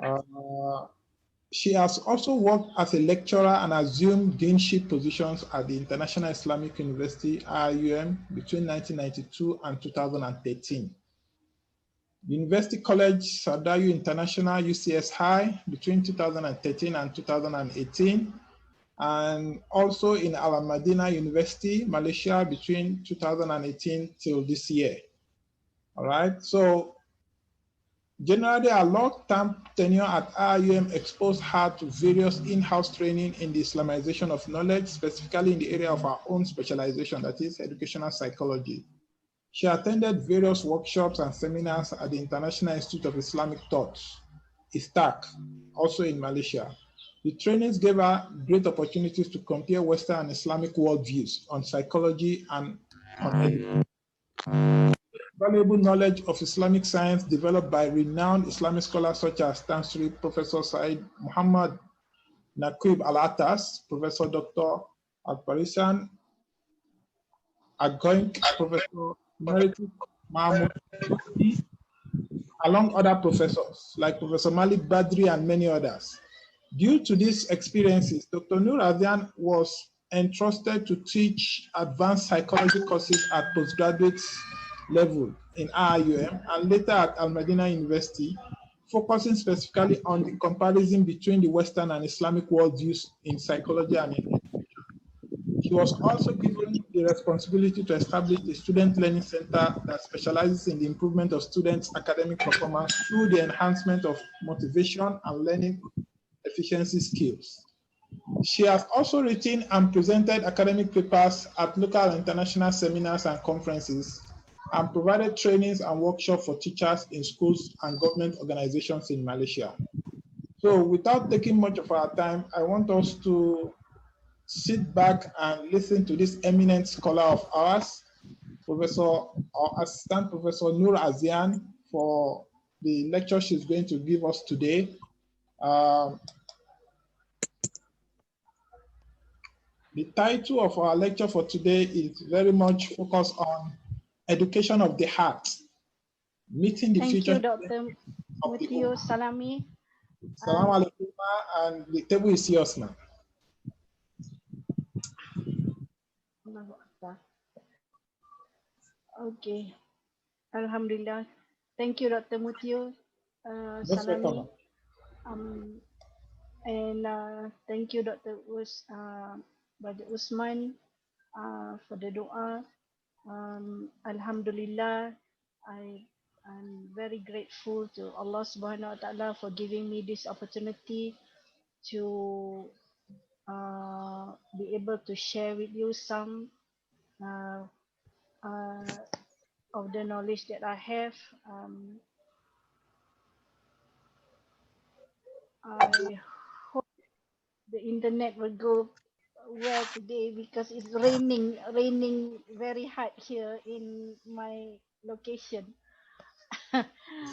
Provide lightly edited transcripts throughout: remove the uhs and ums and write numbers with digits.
Uh, she has also worked as a lecturer and assumed deanship positions at the International Islamic University, IIUM, between 1992 and 2013. University College Sardayu International, UCS High, between 2013 and 2018, and also in Al Madina University, Malaysia, between 2018 till this year. All right, so generally, a long-term tenure at IIUM exposed her to various in-house training in the Islamization of knowledge, specifically in the area of her own specialization, that is educational psychology. She attended various workshops and seminars at the International Institute of Islamic Thought, ISTAC, also in Malaysia. The trainings gave her great opportunities to compare Western and Islamic worldviews on psychology and on education. Valuable knowledge of Islamic science developed by renowned Islamic scholars such as Tansri Professor Said Muhammad Naqib Al-Atas, Professor Dr. Al-Parisan Agoink, Professor Emeritus Mahmoud, along other professors like Professor Malik Badri and many others. Due to these experiences, Dr. Noor Azian was entrusted to teach advanced psychology courses at postgraduate level in IIUM and later at Al Madina University, focusing specifically on the comparison between the Western and Islamic worldviews in psychology and in education. She was also given the responsibility to establish a student learning center that specializes in the improvement of students' academic performance through the enhancement of motivation and learning efficiency skills. She has also written and presented academic papers at local and international seminars and conferences and provided trainings and workshops for teachers in schools and government organizations in Malaysia. So without taking much of our time, I want us to sit back and listen to this eminent scholar of ours, Professor or Assistant Professor Noor Azian, for the lecture she's going to give us today. The title of our lecture for today is very much focused on education of the heart, meeting the future. Thank you, Dr. Muthio Salami. Assalamu alaikum, and the table is yours now. Okay. Alhamdulillah. Thank you, Dr. Muthio Salami. And thank you, Dr. Brother Usman, for the dua. Alhamdulillah, I'm very grateful to Allah Subhanahu Wa Taala for giving me this opportunity to be able to share with you some of the knowledge that I have. I hope the internet will go well today because it's raining very hard here in my location.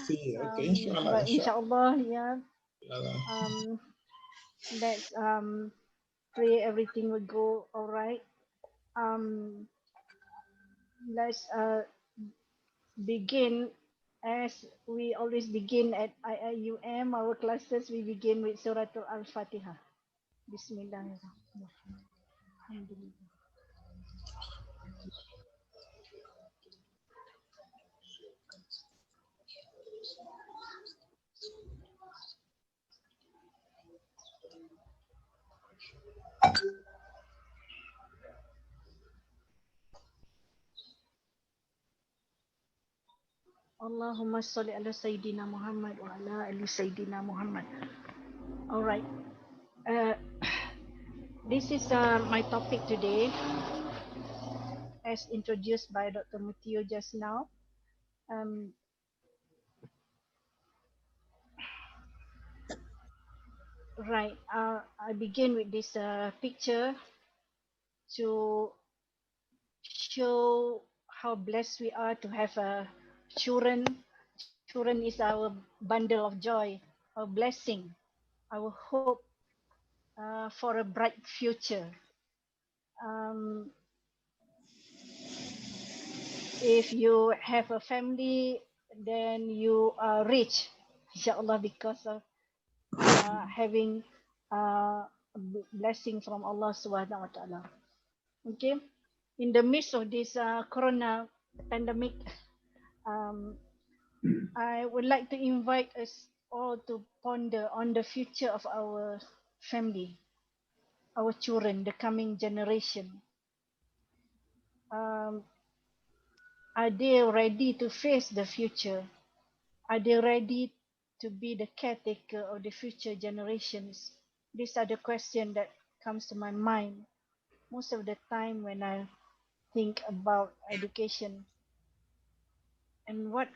See, okay, inshallah, But inshallah, yeah. Let's pray everything will go all right. Let's begin as we always begin at IIUM, our classes. We begin with Surah Al-Fatiha. Bismillahirrahmanirrahim. Alhamdulillah. Allahumma salli ala Sayyidina Muhammad wa ala ali Sayyidina Muhammad. All right. This is my topic today, as introduced by Dr. Muthio just now. Right. I begin with this picture to show how blessed we are to have children. Children is our bundle of joy, our blessing, our hope for a bright future. If you have a family, then you are rich, inshallah, because of having blessing from Allah Subhanahu Wa Taala. Okay, in the midst of this Corona pandemic, um, I would like to invite us all to ponder on the future of our family, our children, the coming generation. Um, are they ready to face the future? Are they ready to be the caretaker of the future generations? These are the questions that comes to my mind most of the time when I think about education. And what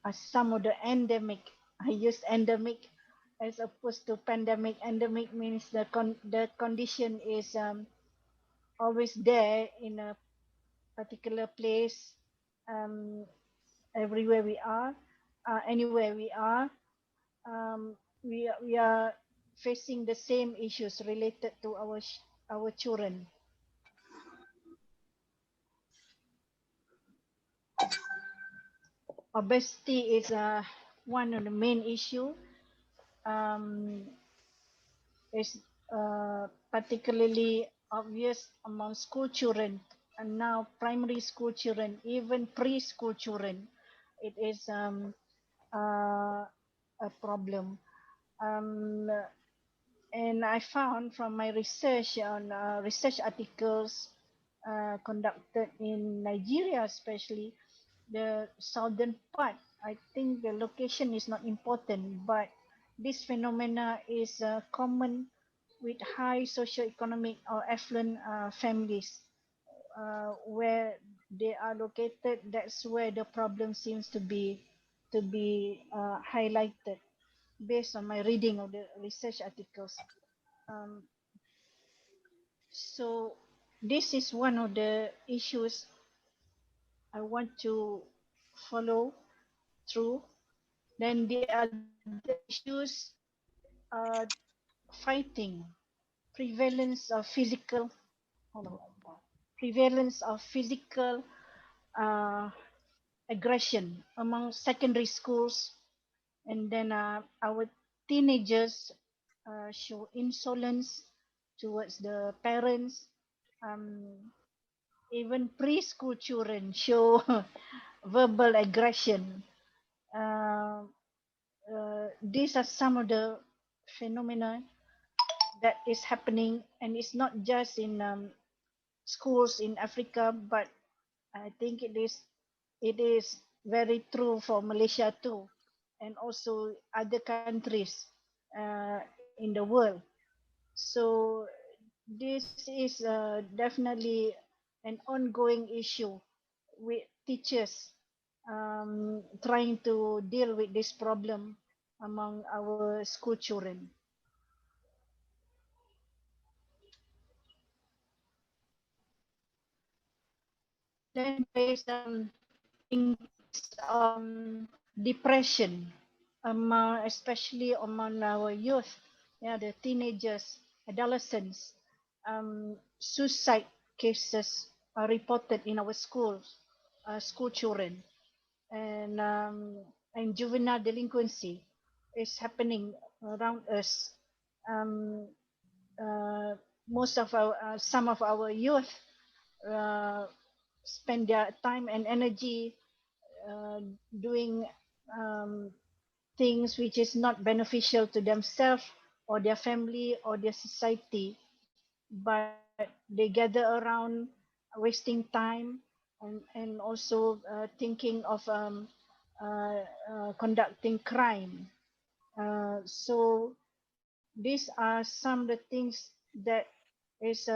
are some of the endemic? I use endemic as opposed to pandemic. Endemic means the condition is always there in a particular place, um, everywhere we are, anywhere we are. Um, we are facing the same issues related to our children. Obesity is one of the main issue. Um, is particularly obvious among school children and now primary school children, even preschool children. It is a problem. Um, and I found from my research on research articles conducted in Nigeria, especially the southern part. I think the location is not important, but this phenomena is common with high socioeconomic or affluent families where they are located. That's where the problem seems to be highlighted based on my reading of the research articles. Um, so this is one of the issues I want to follow through. Then the other issues are fighting prevalence of physical prevalence of physical uh, aggression among secondary schools, and then our teenagers show insolence towards the parents. Um, even preschool children show verbal aggression. Uh, these are some of the phenomena that is happening, and it's not just in schools in Africa, but I think it is very true for Malaysia too, and also other countries in the world. So this is definitely an ongoing issue with teachers trying to deal with this problem among our school children. Then there is increase depression among, especially among our youth, yeah, the teenagers, adolescents. Suicide cases are reported in our schools, school children, and juvenile delinquency is happening around us. Um, uh, most of our some of our youth uh, spend their time and energy uh, doing um, things which is not beneficial to themselves or their family or their society, but they gather around wasting time and also thinking of conducting crime. So these are some of the things that is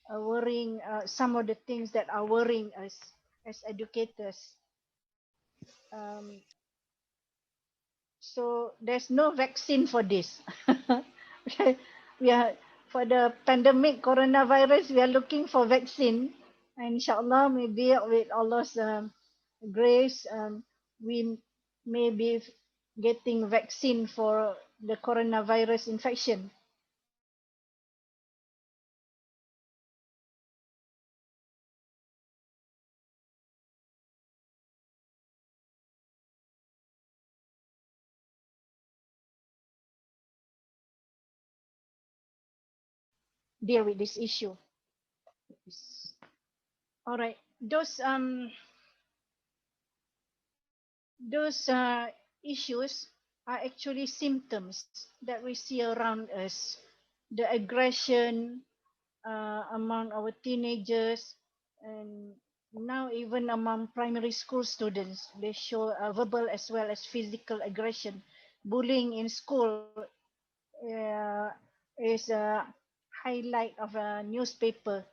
worrying, some of the things that are worrying us as educators. Um, so there's no vaccine for this. We are for the pandemic coronavirus. We are looking for vaccine. And inshallah, maybe with Allah's grace, we may be getting vaccine for the coronavirus infection. deal with this issue. All right, those issues are actually symptoms that we see around us. The aggression among our teenagers, and now even among primary school students, they show verbal as well as physical aggression. Bullying in school uh, is a highlight of a newspaper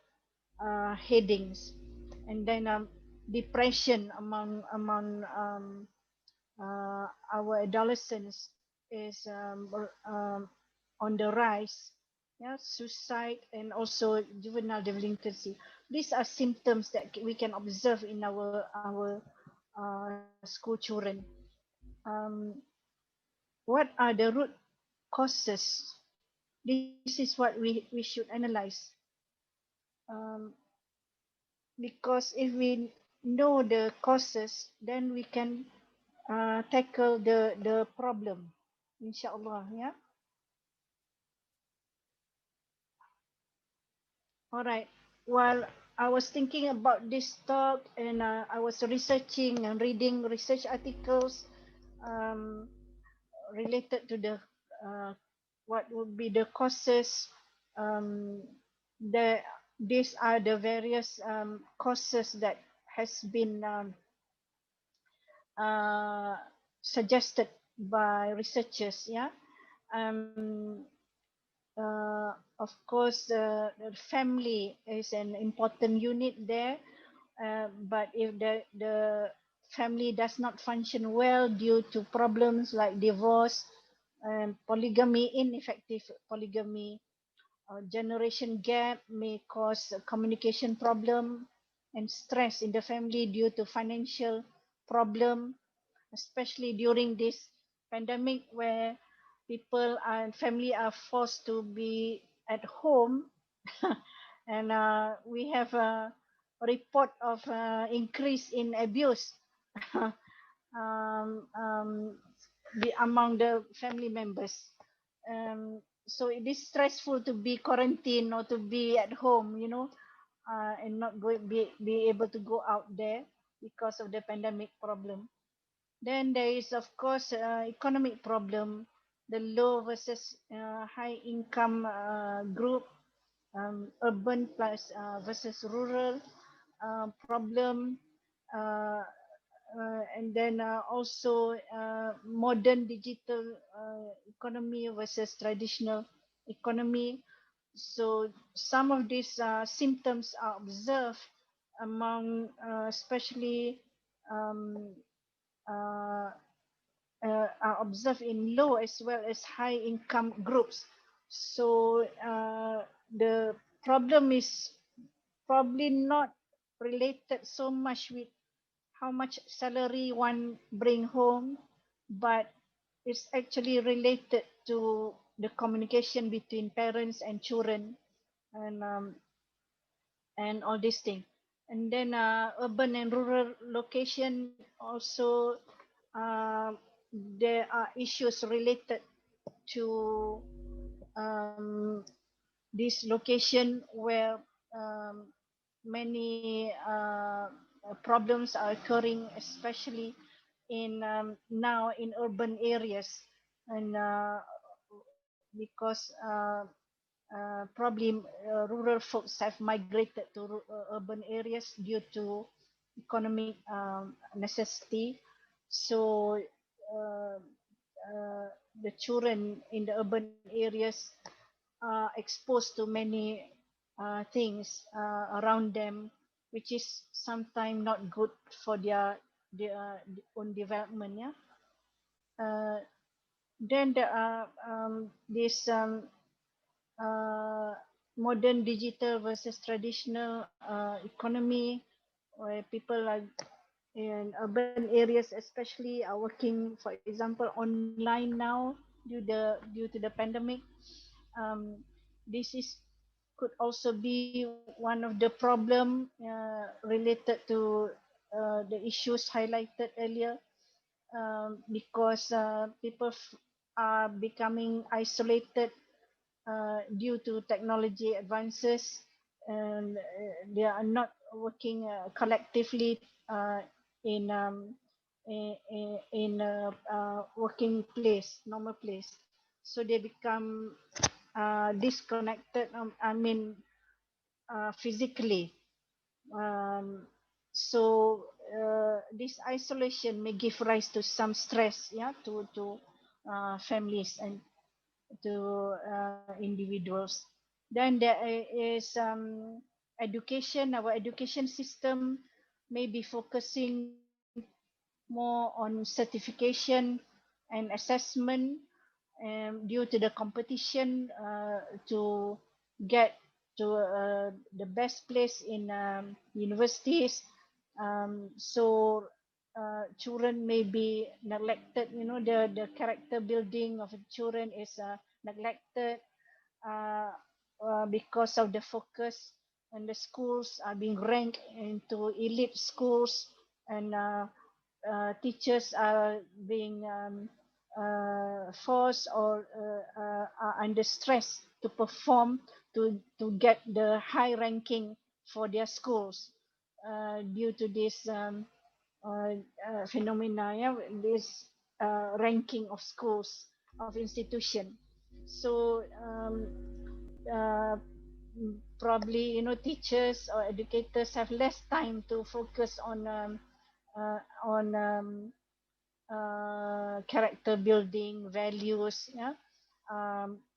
headings, and then depression among our adolescents is on the rise. Yeah, suicide and also juvenile delinquency. These are symptoms that we can observe in our school children. Um, what are the root causes? This is what we should analyze, um, because if we know the causes, then we can tackle the problem, inshallah. Yeah. All right. While I was thinking about this talk, and I was researching and reading research articles um, related to the uh, what would be the causes. Um, the These are the various causes that has been uh, suggested by researchers. Yeah. Um, of course, the family is an important unit there. But if the family does not function well due to problems like divorce and polygamy, ineffective polygamy, generation gap may cause a communication problem and stress in the family due to financial problem, especially during this pandemic where people and family are forced to be at home. And we have a report of increase in abuse um, um, among the family members. So it is stressful to be quarantined or to be at home, and not be able to go out there because of the pandemic problem. Then there is, of course, economic problem, the low versus high income group, urban plus versus rural problem, uh, and then also modern digital economy versus traditional economy. So some of these symptoms are observed among especially um, uh, are observed in low as well as high income groups. So the problem is probably not related so much with how much salary one bring home, but it's actually related to the communication between parents and children, and all these things. And then urban and rural location also, uh, there are issues related to um, this location where um, many problems are occurring, especially in now in urban areas, and because probably rural folks have migrated to urban areas due to economic necessity. So uh, the children in the urban areas are exposed to many things around them, which is sometimes not good for their own development. Yeah. Uh, then there are this uh, modern digital versus traditional economy, where people are in urban areas especially are working, for example, online now due to the pandemic. um, this is could also be one of the problem related to the issues highlighted earlier, because people are becoming isolated due to technology advances, and they are not working collectively in working place, normal place. So they become disconnected. Physically. Um, so this isolation may give rise to some stress, yeah, to families and to individuals. Then there is education. Our education system may be focusing more on certification and assessment due to the competition to get to the best place in universities. So children may be neglected. The character building of children is neglected uh, because of the focus, and the schools are being ranked into elite schools, and teachers are being forced or are under stress to perform to get the high ranking for their schools due to this phenomena, yeah, this ranking of schools, of institution. So probably teachers or educators have less time to focus on character building, values. Yeah,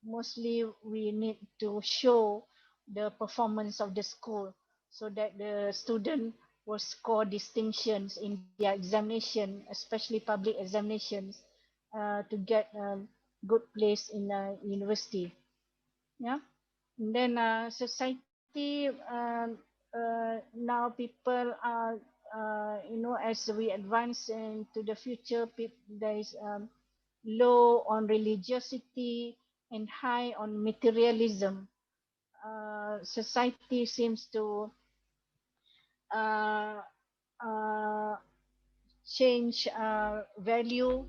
mostly we need to show the performance of the school so that the student will score distinctions in their examination, especially public examinations, to get a good place in a university. Yeah. And then society, now people are, as we advance into the future, there is low on religiosity and high on materialism. Society seems to uh, uh, change value.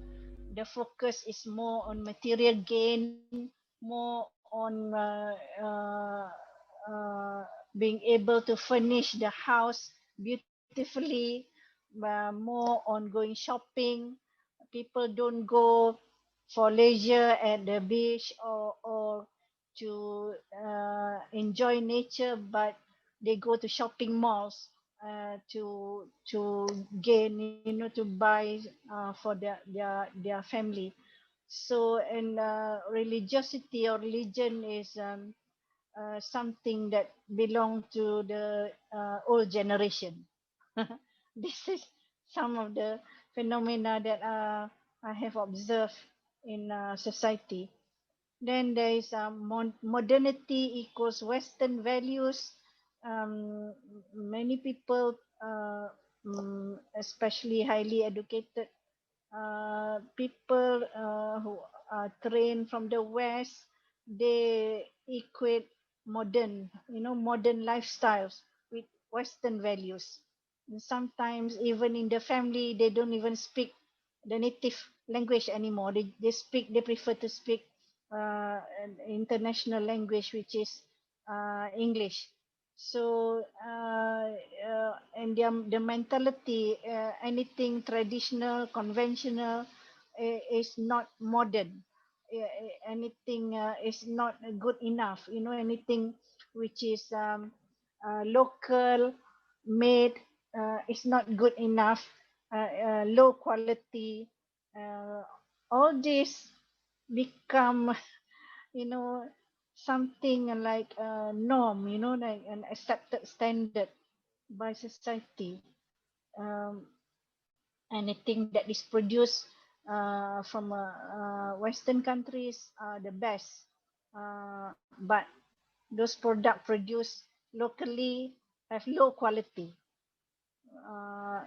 The focus is more on material gain, more on being able to furnish the house beautifully, more on going shopping. People don't go for leisure at the beach or to enjoy nature, but they go to shopping malls to gain, to buy for their family. So, and religiosity or religion is something that belong to the old generation. This is some of the phenomena that I have observed in society. Then there is modernity equals Western values. Many people, especially highly educated people who are trained from the West, they equate modern lifestyles with Western values. And sometimes even in the family, they don't even speak the native language anymore. They prefer to speak an international language, which is English. So and the mentality, anything traditional, conventional, is not modern. Anything is not good enough. Anything which is local made is not good enough. Low quality. Uh, all this become you know something like a norm, like an accepted standard by society. um, Anything that is produced from Western countries are the best, but those products produced locally have low quality.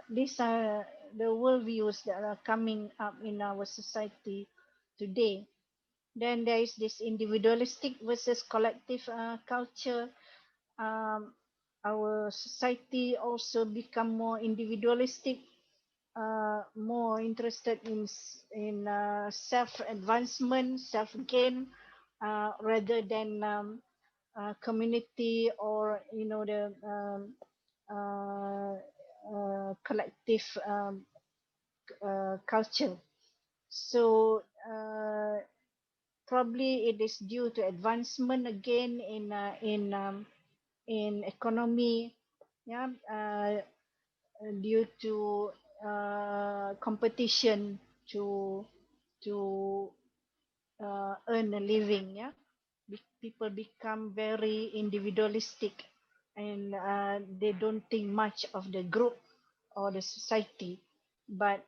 These are the worldviews that are coming up in our society today. Then there is this individualistic versus collective culture. Um, our society also become more individualistic, more interested in self advancement, self gain, rather than community, or the uh, collective culture. So probably it is due to advancement again in economy, yeah, due to competition to to earn a living, yeah. People become very individualistic, and they don't think much of the group or the society, but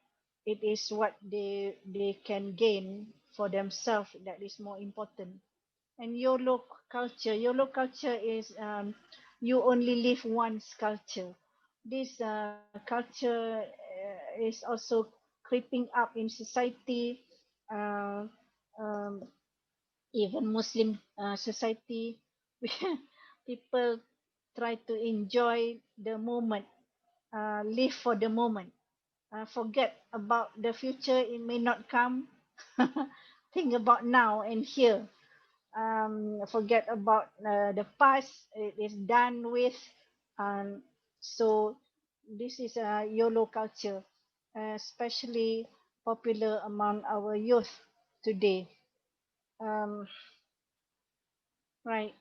it is what they can gain for themselves that is more important. And YOLO culture is, you only live once culture. This culture is also creeping up in society, uh, um, even Muslim society. People try to enjoy the moment, live for the moment, forget about the future, it may not come. Think about now and here. Forget about the past, it is done with. So this is a YOLO culture, especially popular among our youth today. um, right.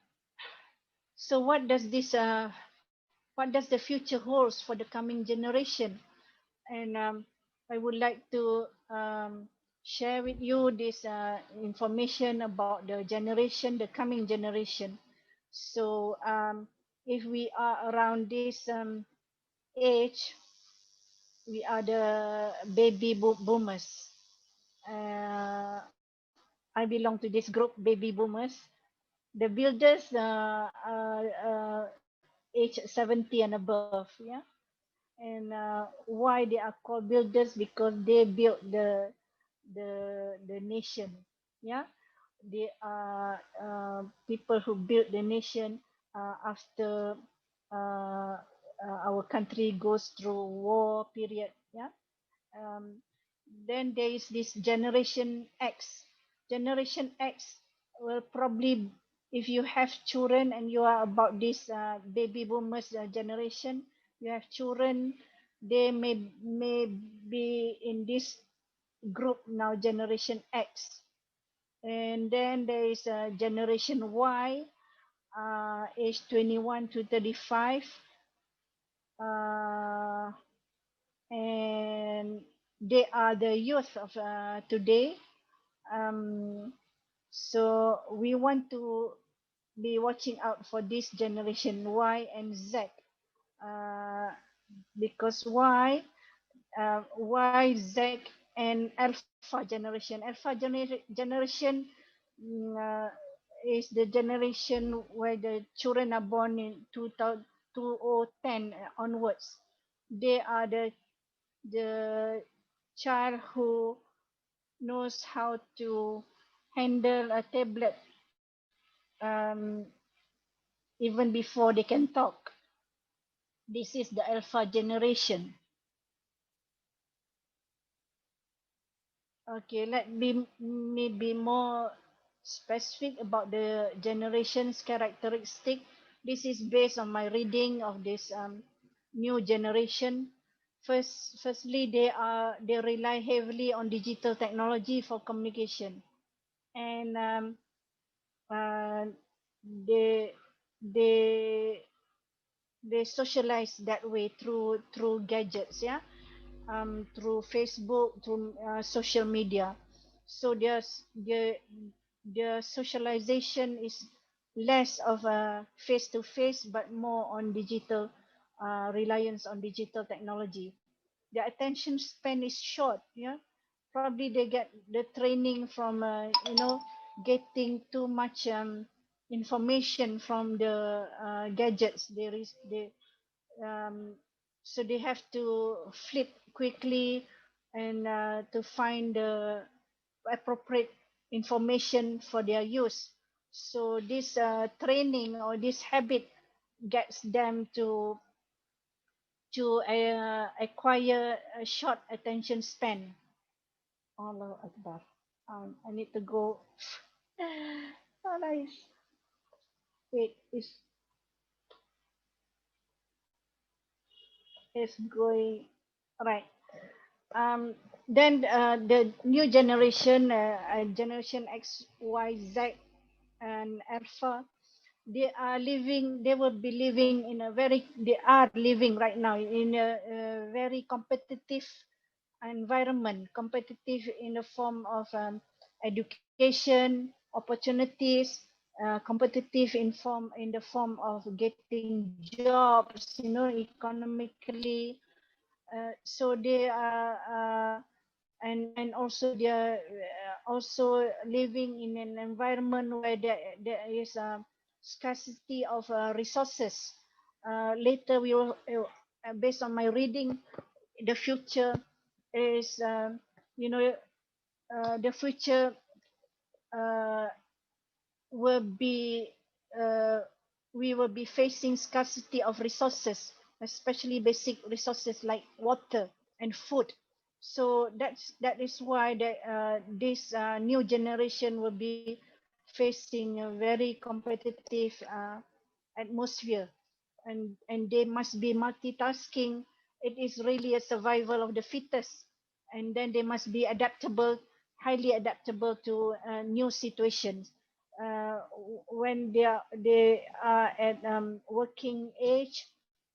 So what does the future holds for the coming generation? And I would like to share with you this information about the generation, the coming generation. So if we are around this age, we are the boomers. I belong to this group, baby boomers. The builders age 70 and above, yeah. And why they are called builders? Because they built the nation, yeah. They are people who built the nation after uh, our country goes through war period, yeah. um, then there is this generation X. Generation X will probably, if you have children and you are about this baby boomers generation, you have children, they may be in this group now, generation X. And then there is generation Y, age 21 to 35, uh, and they are the youth of today. Um, so we want to be watching out for this generation Y and Z, uh, because Y, Z, and Alpha generation. Generation mm, uh, is the generation where the children are born in 2010 onwards. They are the child who knows how to handle a tablet even before they can talk. This is the Alpha generation. Okay, me be more specific about the generation's characteristic. This is based on my reading of this new generation. Firstly, they rely heavily on digital technology for communication, and uh, they they they socialize that way through gadgets, yeah. Through Facebook, through social media. So their socialization is less of a face to face, but more on digital, reliance on digital technology. Their attention span is short, yeah. Probably they get the training from getting too much information from the gadgets. They um, so they have to flip quickly, and to find the appropriate information for their use. So this training or this habit gets them to acquire a short attention span. Allah Akbar. I need to go. it is going right. Um, then the new generation, Generation X, Y, Z, and Alpha, they will be living in a very, they are living right now in a very competitive environment, competitive in the form of education, opportunities, competitive in the form of getting jobs, economically. So they are, and also they are also living in an environment where there is a scarcity of resources. Later, we will, based on my reading, the future is, you know, the future uh, will be, uh, we will be facing scarcity of resources, especially basic resources like water and food. So that is why this new generation will be facing a very competitive atmosphere, and they must be multitasking. It is really a survival of the fittest, and then they must be adaptable, highly adaptable to new situations. When they are at working age,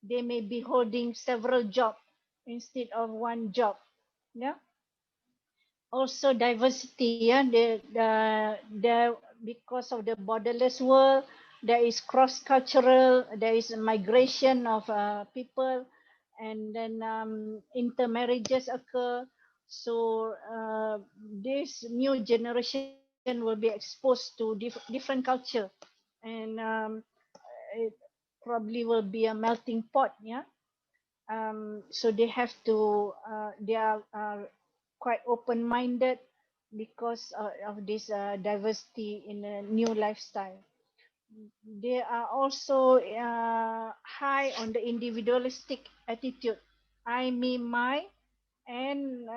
they may be holding several jobs instead of one job. Yeah. Also diversity. Yeah, the because of the borderless world, there is cross cultural, there is a migration of people, and then intermarriages occur. So this new generation will be exposed to different culture, and it probably will be a melting pot. Yeah. So they have to, they are quite open-minded because of this diversity in a new lifestyle. They are also high on the individualistic attitude, I, me, my, and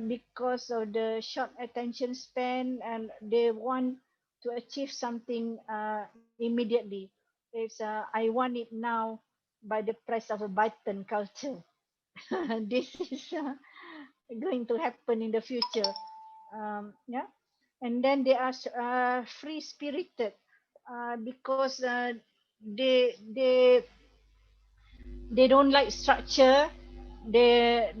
because of the short attention span, and they want to achieve something immediately. It's I want it now by the press of a button culture. This is going to happen in the future. Yeah, and then they are free spirited because they don't like structure. They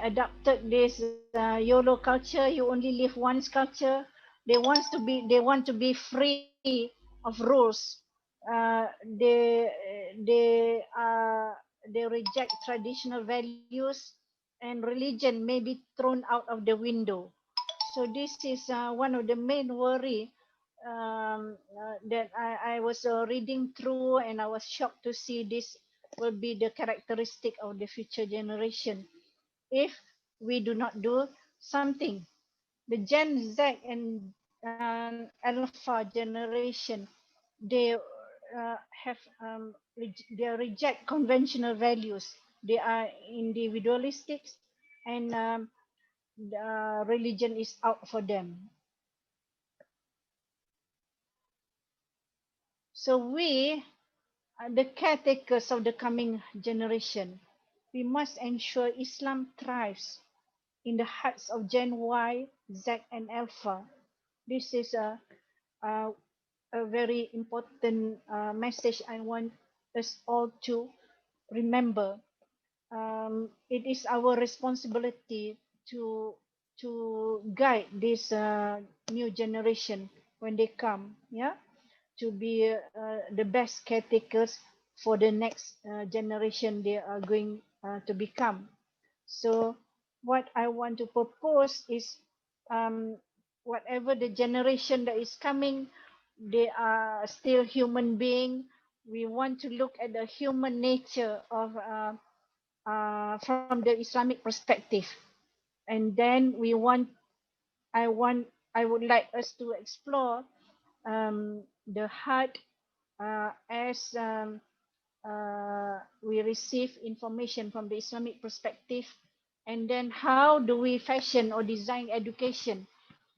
adopted this YOLO culture. You only live once culture. They want to be free of rules. They reject traditional values, and religion may be thrown out of the window. So this is one of the main worry that I was reading through, and I was shocked to see this will be the characteristic of the future generation if we do not do something. The Gen Z and Alpha generation, they have they reject conventional values. They are individualistic, and religion is out for them. So we, the caretakers of the coming generation, we must ensure Islam thrives in the hearts of Gen Y, Z, and Alpha. This is a, a very important message I want us all to remember. It is our responsibility to guide this new generation when they come. Yeah, to be the best caretakers for the next generation they are going to become. So, what I want to propose is, um, whatever the generation that is coming, they are still human being. We want to look at the human nature of from the Islamic perspective, and then I want, I would like us to explore the heart as we receive information from the Islamic perspective, and then how do we fashion or design education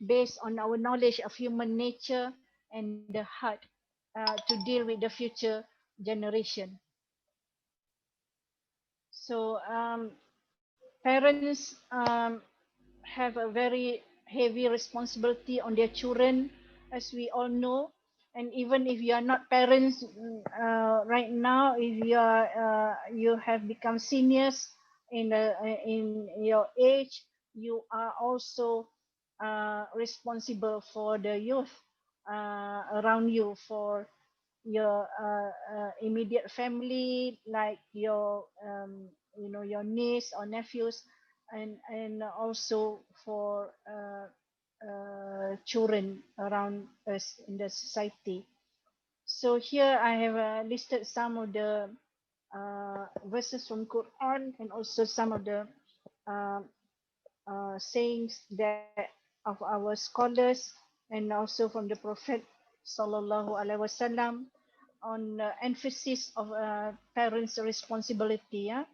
based on our knowledge of human nature and the heart. to deal with the future generation. So parents have a very heavy responsibility on their children, as we all know. And even if you are not parents right now, if you have become seniors in your age, you are also responsible for the youth around you, for your immediate family, like your your niece or nephews, and also for children around us in the society. So here I have listed some of the verses from Quran, and also some of the uh, sayings that of our scholars, and also from the Prophet Sallallahu Alaihi Wasallam, on emphasis of parents' responsibility. Yeah?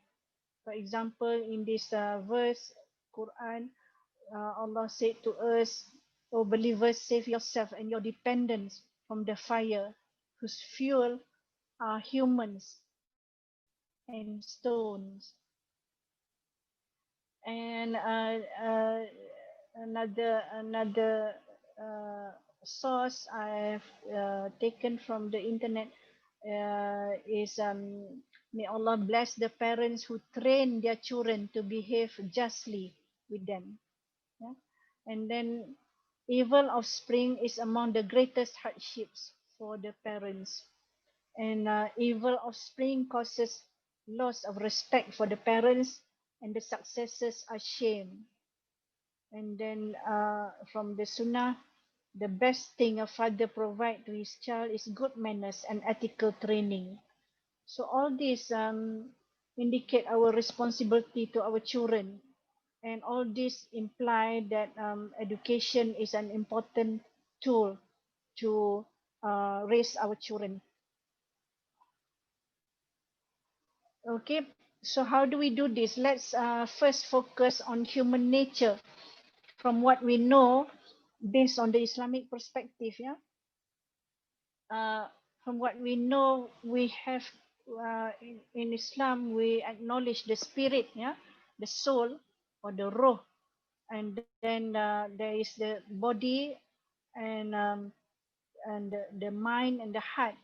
For example, in this verse, Quran, Allah said to us, "O believers, save yourself and your dependents from the fire, whose fuel are humans and stones." And another source I've taken from the internet is, may Allah bless the parents who train their children to behave justly with them. Yeah? And then, evil offspring is among the greatest hardships for the parents. And evil offspring causes loss of respect for the parents, and the successors are shame. And then from the Sunnah, the best thing a father provide to his child is good manners and ethical training. So all these indicate our responsibility to our children, and all this imply that education is an important tool to raise our children. Okay, so how do we do this? Let's first focus on human nature from what we know based on the Islamic perspective. Yeah, uh, from what we know, we have in Islam we acknowledge the spirit, yeah, the soul or the ruh, and then there is the body, and the mind and the heart,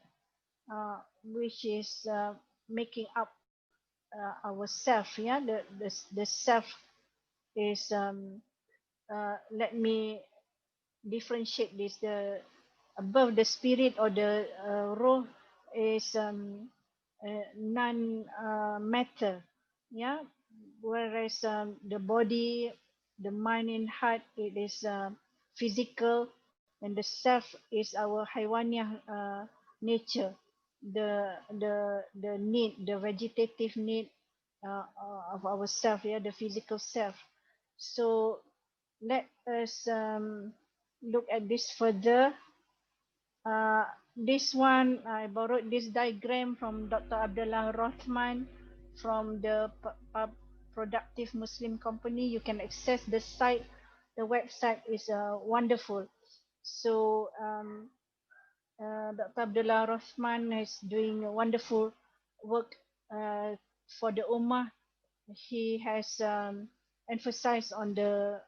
which is making up our self. Yeah, the self is let me differentiate this. The above the spirit or the ruh is non matter. Yeah, whereas the body, the mind and heart, it is physical, and the self is our haywaniyah nature, the need, the vegetative need of ourself, yeah, the physical self. So let us look at this further. Uh, this one, I borrowed this diagram from Dr. Abdullah Rothman from the Productive Muslim Company. You can access the site. The website is wonderful. So Dr. Abdullah Rothman is doing wonderful work uh, for the Ummah. He has emphasized on the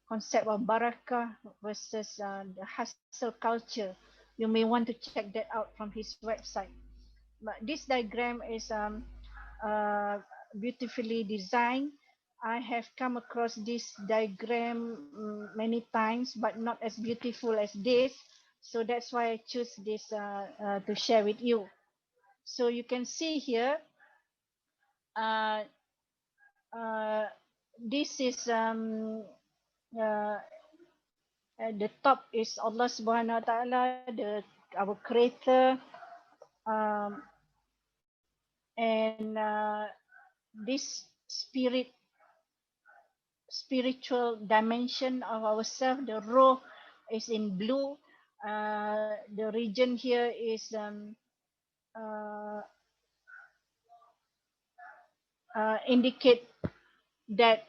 concept of barakah versus the hustle culture. You may want to check that out from his website. But this diagram is beautifully designed. I have come across this diagram many times, but not as beautiful as this. So that's why I choose this to share with you. So you can see here, uh, uh, this is uh, at the top is Allah Subhanahu Wa Taala, our Creator, um, and this spiritual dimension of ourselves. The row is in blue. The region here is uh, indicate that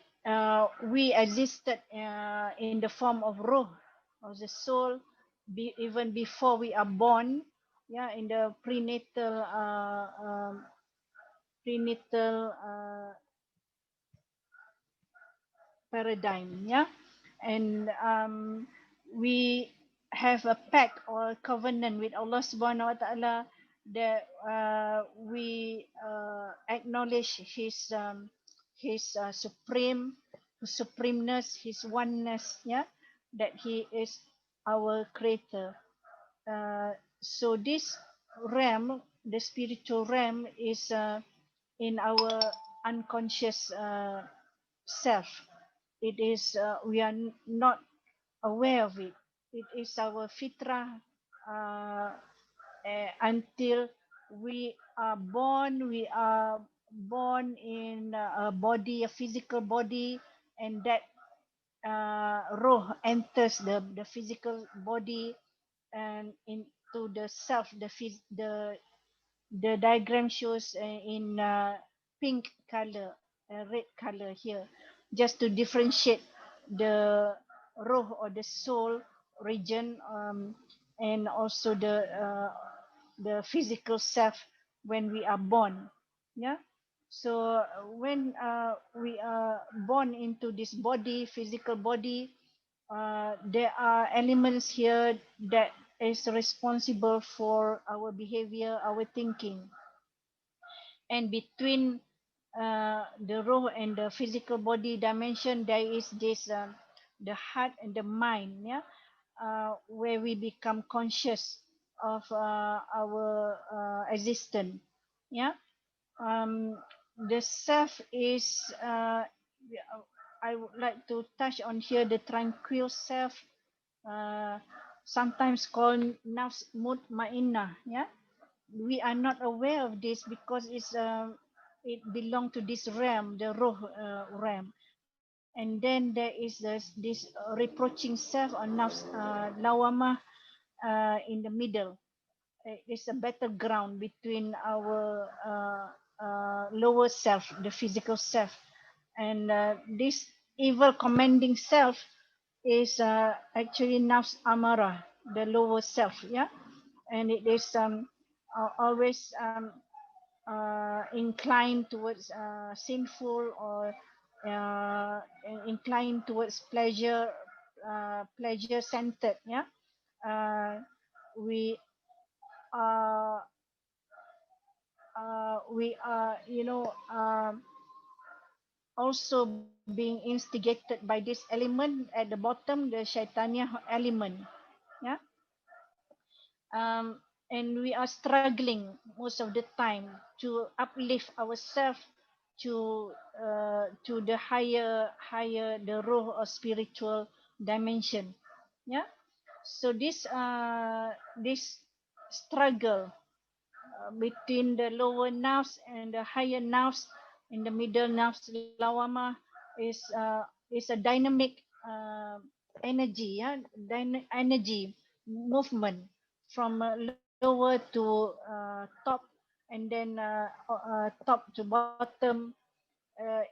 we existed in the form of ruh, of the soul, even before we are born. yeah, in the prenatal paradigm, yeah. And we have a pact or covenant with Allah Subhanahu Wa Taala that we acknowledge his supremeness, his oneness, yeah, that he is our creator. So this realm, the spiritual realm, is in our unconscious self. It is we are not aware of it. It is our fitrah until we are born. We are born in a body, a physical body, and that roh enters the physical body and into the self. The diagram shows in pink color, red color here, just to differentiate the roh or the soul region, and also the physical self when we are born. Yeah. So when we are born into this body, physical body, there are elements here that is responsible for our behavior, our thinking. And between the raw and the physical body dimension, there is this the heart and the mind, yeah, where we become conscious of our existence, yeah. um, the self is I would like to touch on here the tranquil self, uh, sometimes called nafs mutmainnah, yeah. We are not aware of this because it belong to this realm, the roh realm. And then there is this reproaching self or nafs lawamah in the middle. It's a battleground between our lower self, the physical self, and this evil commanding self is actually nafs amara, the lower self, yeah. And it is always inclined towards sinful, or uh, inclined towards pleasure centered, yeah. uh, we are we are, also being instigated by this element at the bottom, the shaitania element, yeah. um, and we are struggling most of the time to uplift ourselves to the higher the raw or spiritual dimension, yeah. So this struggle between the lower nerves and the higher nerves in the middle nerves lawama is a dynamic energy, yeah, energy movement from lower to top, and then top to bottom.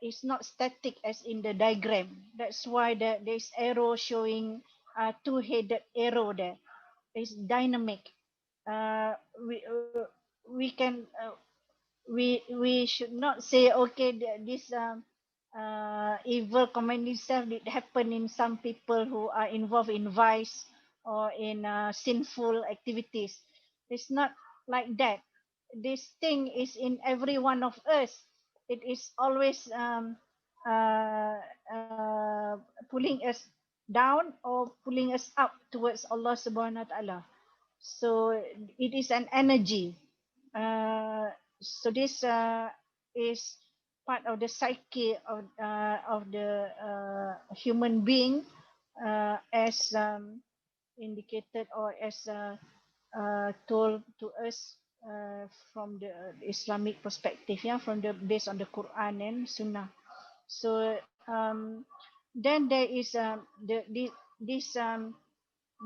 Is not static as in the diagram. That's why there's arrow showing two-headed arrow there. It's dynamic. uh, we uh, we can we should not say, okay, this evil commanding self did happen in some people who are involved in vice or in sinful activities. It's not like that. This thing is in every one of us. It is always uh, uh, pulling us down or pulling us up towards Allah Subhanahu Wa Taala. So it is an energy. So this is part of the psyche of the human being, as indicated or as told to us from the Islamic perspective, yeah, from the based on the Quran and Sunnah. So then there is this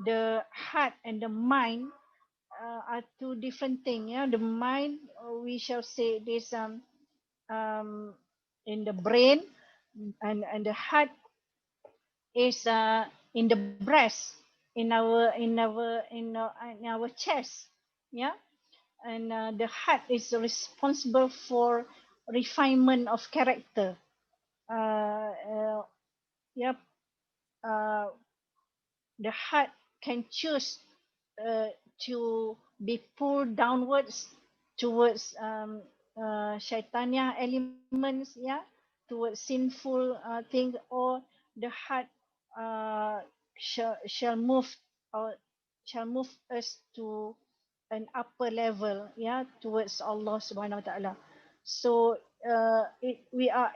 the heart and the mind are two different things. Yeah, the mind, we shall say this um, in the brain, and the heart is in the breast, in our chest. Yeah, and the heart is responsible for refinement of character. Uh, uh, yeah, uh, the heart can choose uh, to be pulled downwards towards shaitania elements, yeah, towards sinful things, or the heart uh, shall move or shall move us to an upper level, yeah, towards Allah Subhanahu Wa Taala. So we are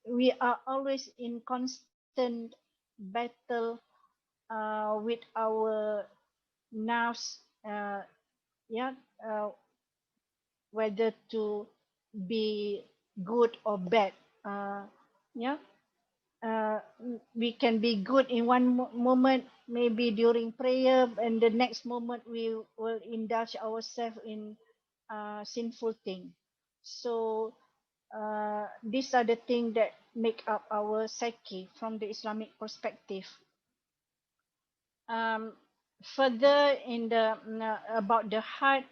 we are always in constant battle with our nerves, yeah, uh, whether to be good or bad. Uh, yeah, we can be good in one moment, maybe during prayer, and the next moment we will indulge ourselves in sinful thing. So these are the things that make up our psyche from the Islamic perspective. um, Further in the about the heart,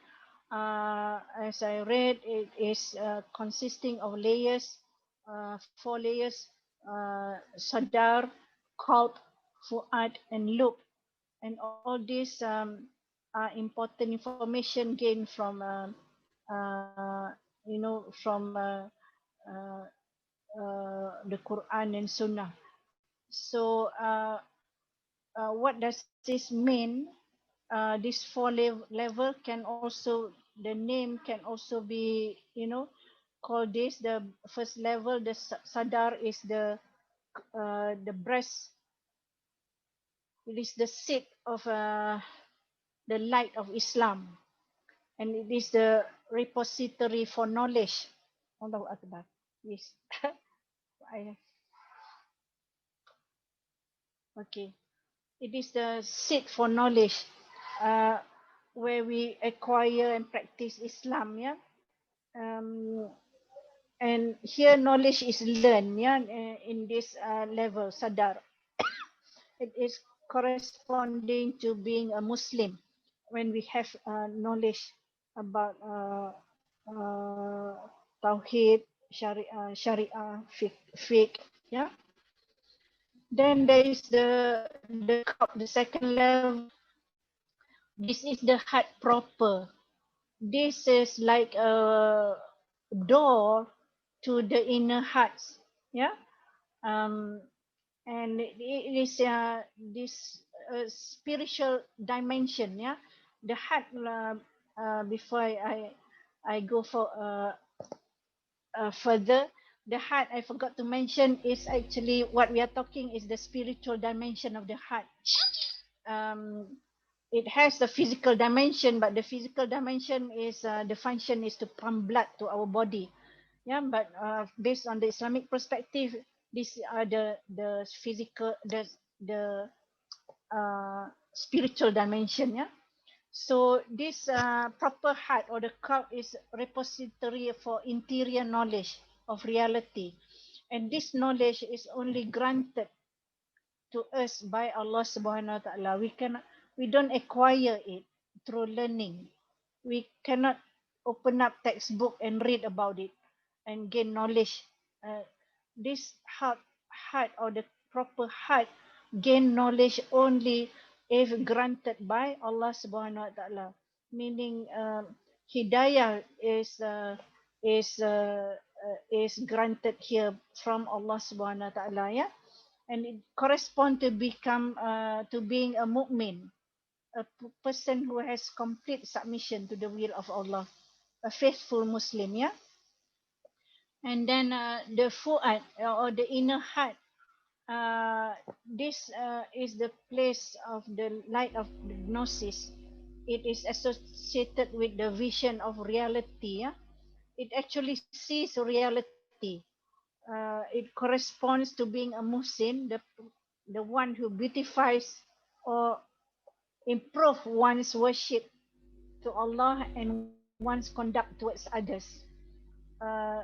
as I read, it is consisting of layers, 4 layers: sadar, qalb, fuad, and lub. And all these are important information gained from from uh, the Quran and Sunnah. So what does this mean? This level can also, the name can also be, called this. The first level, the sadar, is the breast. It is the seat of the light of Islam, and it is the repository for knowledge. Allahu Akbar. Yes. I, okay. It is the seat for knowledge, uh, where we acquire and practice Islam. Yeah. Um, and here knowledge is learned. Yeah. In this level, sadar, it is corresponding to being a Muslim when we have knowledge about Tawheed, Sharia, fiqh. Yeah. Then there is the cup, the second level. This is the heart proper. This is like a door to the inner hearts. Yeah. Um, and it is this spiritual dimension. Yeah. The heart. Before I go for further, the heart, I forgot to mention, is actually what we are talking is the spiritual dimension of the heart. Um, it has the physical dimension, but the physical dimension is the function is to pump blood to our body. Yeah, but based on the Islamic perspective, these are the physical, the spiritual dimension. Yeah. So this proper heart or the cup is repository for interior knowledge of reality, and this knowledge is only granted to us by Allah Subhanahu Wa Taala. We don't acquire it through learning. We cannot open up textbook and read about it and gain knowledge. This heart or the proper heart gain knowledge only if granted by Allah Subhanahu Wa Taala. Meaning hidayah is granted here from Allah Subhanahu Wa Taala. Yeah, and it correspond to become to being a mu'min, a person who has complete submission to the will of Allah, a faithful Muslim. Yeah. And then the fu'ad, or the inner heart, this is the place of the light of the gnosis. It is associated with the vision of reality. Yeah? It actually sees reality. It corresponds to being a Muslim, the one who beautifies or improve one's worship to Allah and one's conduct towards others. Uh,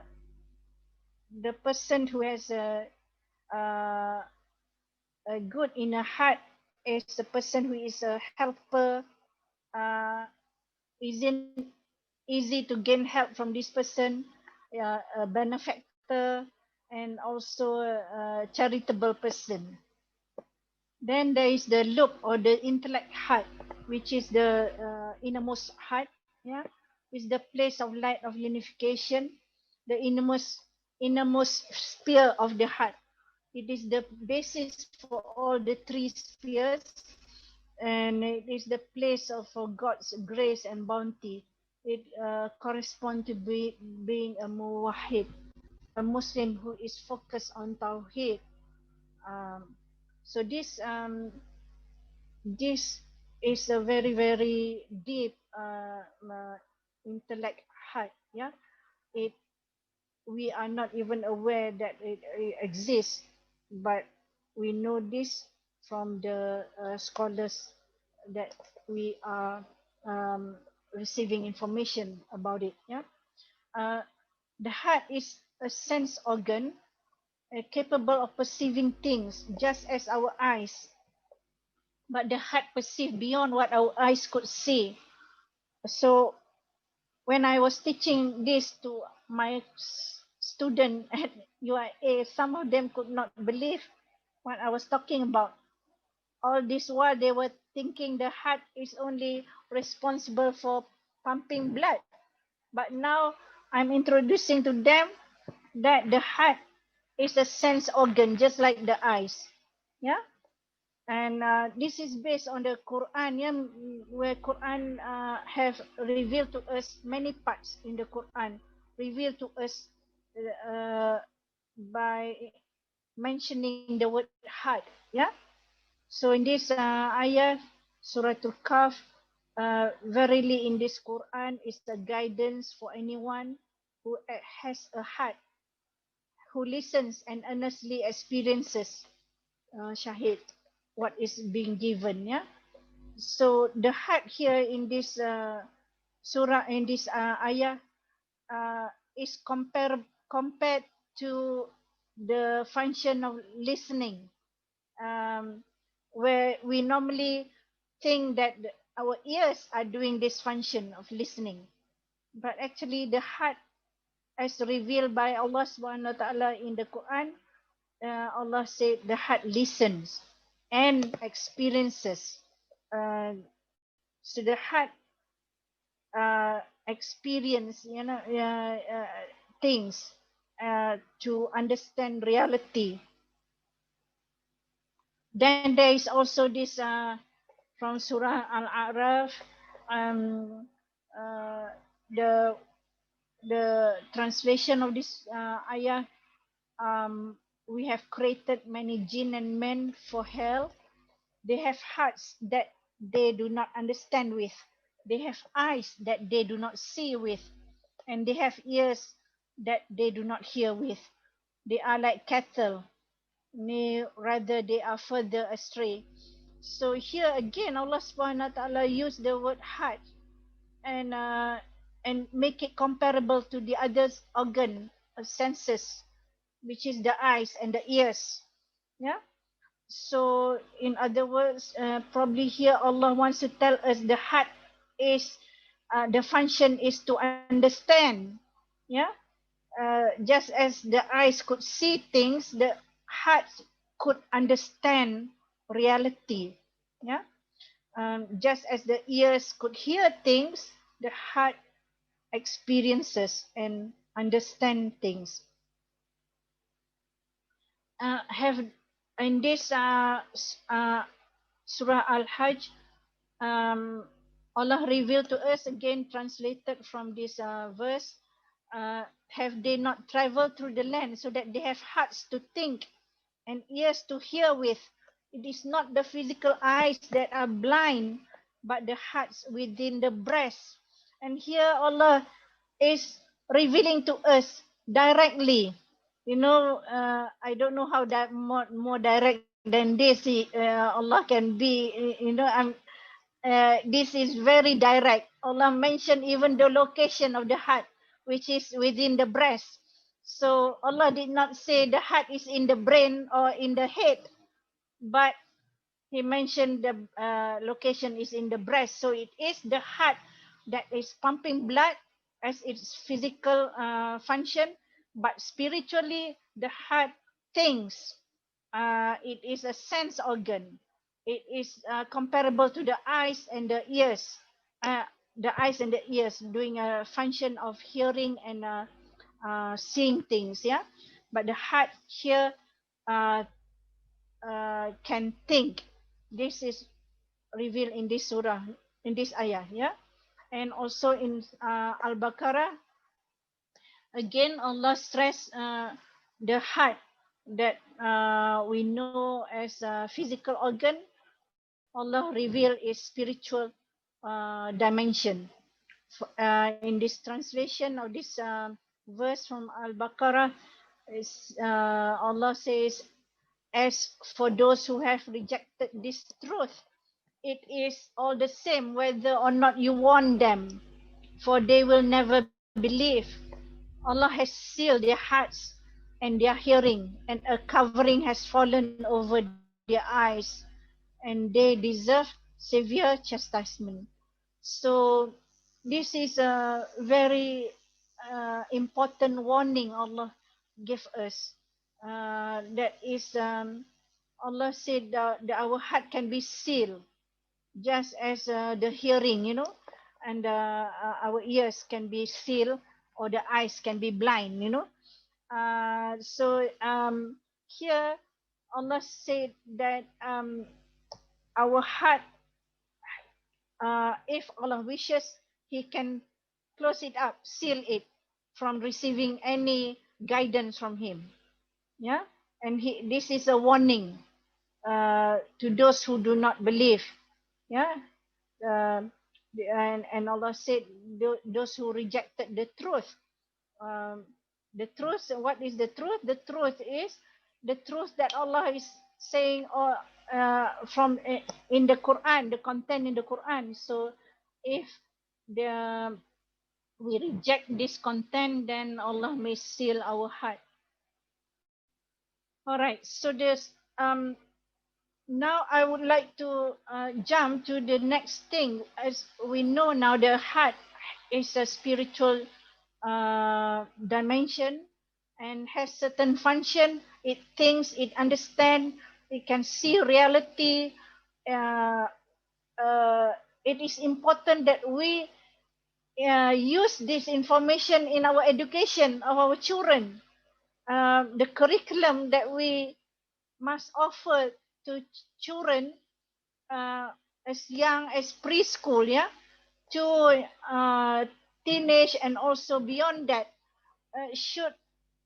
the person who has uh, a good inner heart is a person who is a helper, isn't easy to gain help from this person, a benefactor, and also a charitable person. Then there is the loop or the intellect heart, which is the innermost heart. Yeah, is the place of light of unification, the innermost sphere of the heart. It is the basis for all the three spheres, and it is the place of God's grace and bounty. It corresponds to being a muwahid, a Muslim who is focused on tawhid. Um, so this is a very very deep intellect heart. Yeah, it we are not even aware that it exists, but we know this from the scholars that we are um, receiving information about it. Yeah, uh, the heart is a sense organ capable of perceiving things just as our eyes, but the heart perceives beyond what our eyes could see. So when I was teaching this to my student at UIA, some of them could not believe what I was talking about. All this while they were thinking the heart is only responsible for pumping blood. But now I'm introducing to them that the heart is a sense organ just like the eyes. Yeah. And this is based on the Quran, yeah, where Quran have revealed to us many parts in the Quran, revealed to us uh, by mentioning the word heart. Yeah. So in this ayah, Surah Al-Kahf, verily in this Quran is a guidance for anyone who has a heart, who listens and earnestly experiences Shahid, what is being given. Yeah. So the heart here in this surah, in this ayah, uh, is compared to the function of listening, um, where we normally think that our ears are doing this function of listening, but actually the heart, as revealed by Allah Subhanahu wa Taala in the Quran, Allah said the heart listens and experiences. Uh, so the heart experience, things to understand reality. Then there is also this from Surah Al-A'raf, um, uh, the translation of this ayah. We have created many jinn and men for hell. They have hearts that they do not understand with. They have eyes that they do not see with. And they have ears that they do not hear with. They are like cattle. Nay, rather they are further astray. So here again, Allah Subhanahu wa Taala used the word heart and make it comparable to the other organ of senses, which is the eyes and the ears. Yeah. So, in other words, probably here Allah wants to tell us the heart is the function is to understand. Yeah, just as the eyes could see things, the heart could understand reality. Yeah, just as the ears could hear things, the heart experiences and understand things. Have in this Surah Al-Hajj, um, Allah revealed to us again, translated from this verse, have they not traveled through the land so that they have hearts to think and ears to hear with? It is not the physical eyes that are blind, but the hearts within the breast. And here Allah is revealing to us directly. I don't know how that more direct than this Allah can be. This is very direct. Allah mentioned even the location of the heart, which is within the breast. So Allah did not say the heart is in the brain or in the head, but He mentioned the location is in the breast. So it is the heart that is pumping blood as its physical function, but spiritually the heart thinks. It is a sense organ. It is comparable to the eyes and the ears. Uh, the eyes and the ears doing a function of hearing and seeing things. Yeah, but the heart here uh, can think. This is revealed in this surah, in this ayah. Yeah, and also in Al-Baqarah, again Allah stress the heart that we know as a physical organ. Allah reveal is spiritual dimension. In this translation of this verse from Al-Baqarah, Allah says, as for those who have rejected this truth, it is all the same whether or not you warn them, for they will never believe. Allah has sealed their hearts and their hearing, and a covering has fallen over their eyes, and they deserve severe chastisement. So this is a very important warning Allah give us. That is, Allah said that our heart can be sealed, just as the hearing, and our ears can be sealed, or the eyes can be blind. So here Allah said that our heart, if Allah wishes, He can close it up, seal it from receiving any guidance from Him. Yeah, and this is a warning to those who do not believe. Yeah, uh, and Allah said those who rejected the truth. Um, the truth. What is the truth? The truth is the truth that Allah is saying, or from in the Quran, the content in the Quran. So if the we reject this content, then Allah may seal our heart. All right. So there's now I would like to jump to the next thing. As we know now, the heart is a spiritual dimension and has certain function. It thinks, it understands, it can see reality. Uh, it is important that we use this information in our education of our children. The curriculum that we must offer to children uh, as young as preschool, yeah, to teenage and also beyond that, should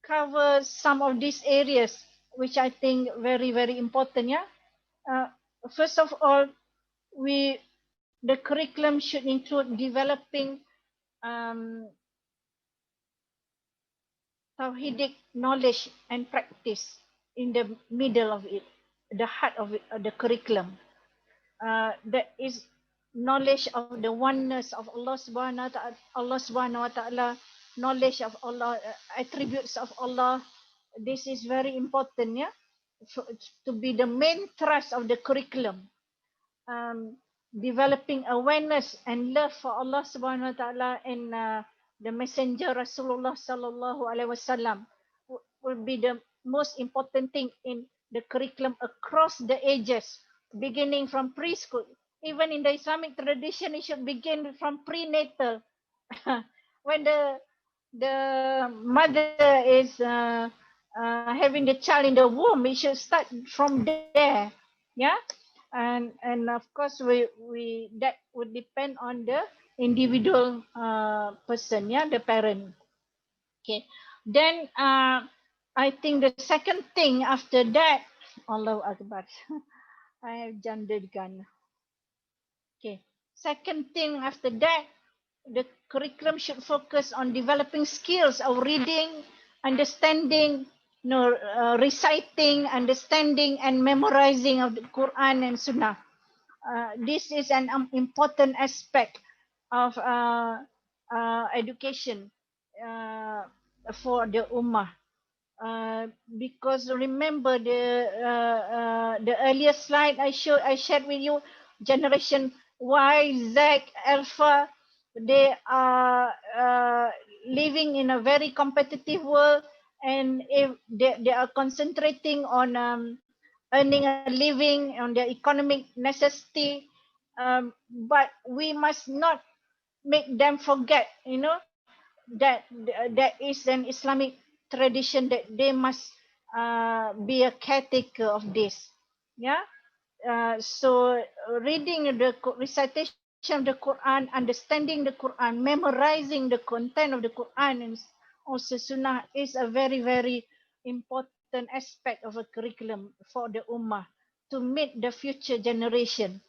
cover some of these areas, which I think very very important. Yeah. Uh, First of all, the curriculum should include developing um, Tawhidic knowledge and practice in the middle of it, the heart of it, the curriculum. That is knowledge of the oneness of Allah Subhanahu Wa Taala, knowledge of Allah, attributes of Allah. This is very important, yeah, to be the main thrust of the curriculum. Developing awareness and love for Allah Subhanahu Wa Taala and the Messenger Rasulullah Sallallahu Alaihi Wasallam will be the most important thing in the curriculum across the ages, beginning from preschool. Even in the Islamic tradition, it should begin from prenatal. When the mother is having the child in the womb, it should start from there. Yeah, and of course we that would depend on the individual person, yeah, the parent. Okay, then I think the second thing after that, Allahu Akbar, I have jumped the gun. Okay, second thing after that, the curriculum should focus on developing skills of reading, understanding, reciting, understanding, and memorizing of the Quran and Sunnah. This is an important aspect of education uh, for the Ummah. Because remember the earlier slide I shared with you, generation Y, Z, Alpha. they are living in a very competitive world, and if they are concentrating on earning a living on their economic necessity, but we must not make them forget, that that is an Islamic tradition, that they must be a caretaker of this. Yeah. So reading the recitation of the Quran, understanding the Quran, memorizing the content of the Quran and also Sunnah is a very, very important aspect of a curriculum for the Ummah to meet the future generation.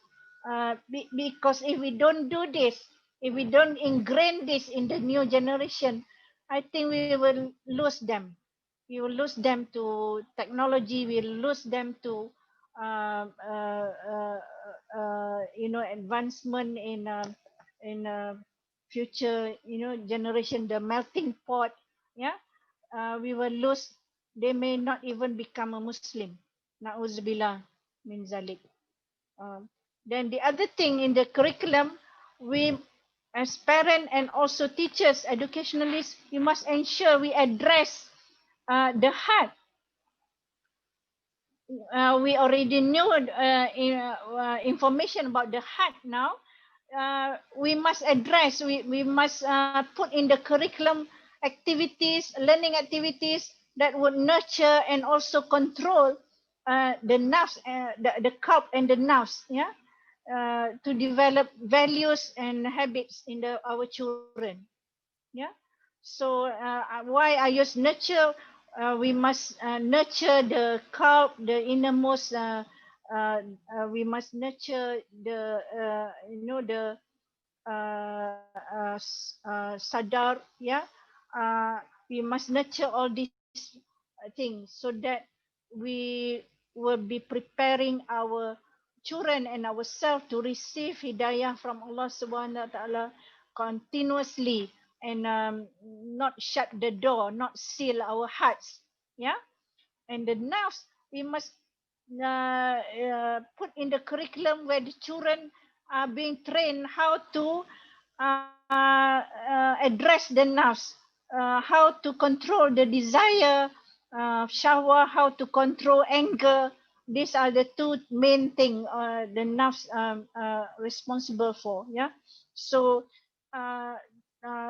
Because if we don't do this, if we don't ingrain this in the new generation, I think we will lose them. We will lose them to technology. We will lose them to uh, uh, uh, advancement in future, generation, the melting pot. Yeah. We will lose. They may not even become a Muslim. Na'uzubillah min zalik. Then the other thing in the curriculum, we as parents and also teachers, educationalists, we must ensure we address the heart. We already knew information about the heart now. We must address, we must put in the curriculum activities, learning activities that would nurture and also control the nerves, the calf and the nerves, yeah, to develop values and habits in our children. Yeah. So why I use nurture? We must nurture the calf, the innermost. We must nurture the the sadar. Yeah. We must nurture all these things so that we will be preparing our children and ourselves to receive hidayah from Allah Subhanahu Wa Taala continuously, and not shut the door, not seal our hearts. Yeah. And the nerves, we must put in the curriculum where the children are being trained how to address the nerves, how to control the desire, shahwa, how to control anger. These are the two main thing the nerves responsible for. Yeah. So uh,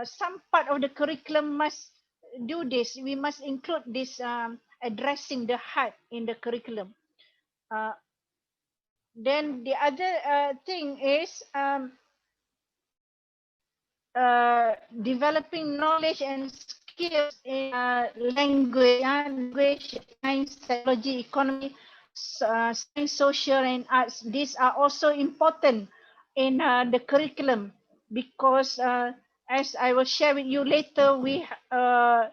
some part of the curriculum must do this. We must include this addressing the heart in the curriculum. Uh, then the other thing is developing knowledge and skills in language, language, science, psychology, economy, science, social, and arts. These are also important in the curriculum because, as I will share with you later, uh,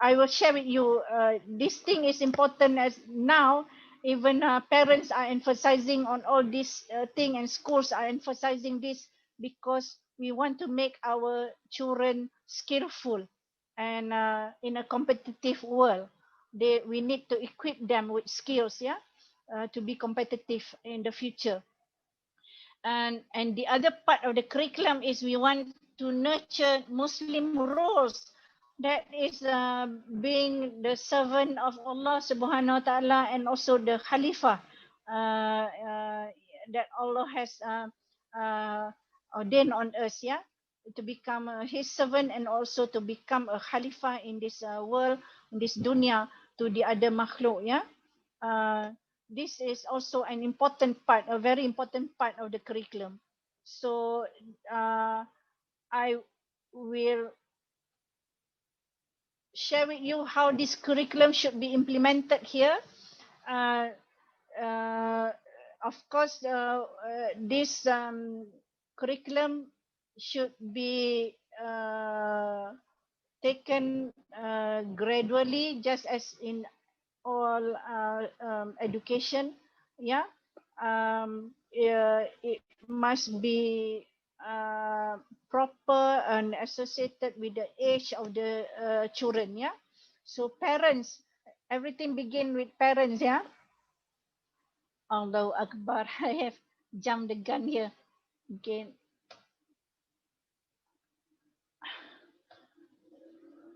I will share with you. This thing is important as now. Even parents are emphasizing on all this thing, and schools are emphasizing this because we want to make our children skillful and in a competitive world. We need to equip them with skills, yeah, to be competitive in the future. And the other part of the curriculum is we want to nurture Muslim roles, that is being the servant of Allah Subhanahu Wa Taala and also the Khalifah that Allah has ordained on us, yeah, to become His servant and also to become a Khalifah in this world, in this dunya, to the other makhluk, yeah. Uh, this is also an important part, a very important part of the curriculum. So I will share with you how this curriculum should be implemented here. Uh, uh, of course, this curriculum should be taken gradually, just as in all education. Yeah. It must be proper and associated with the age of the children. Yeah. So parents, everything begin with parents. Yeah. Allahu Akbar. I have jumped the gun here again.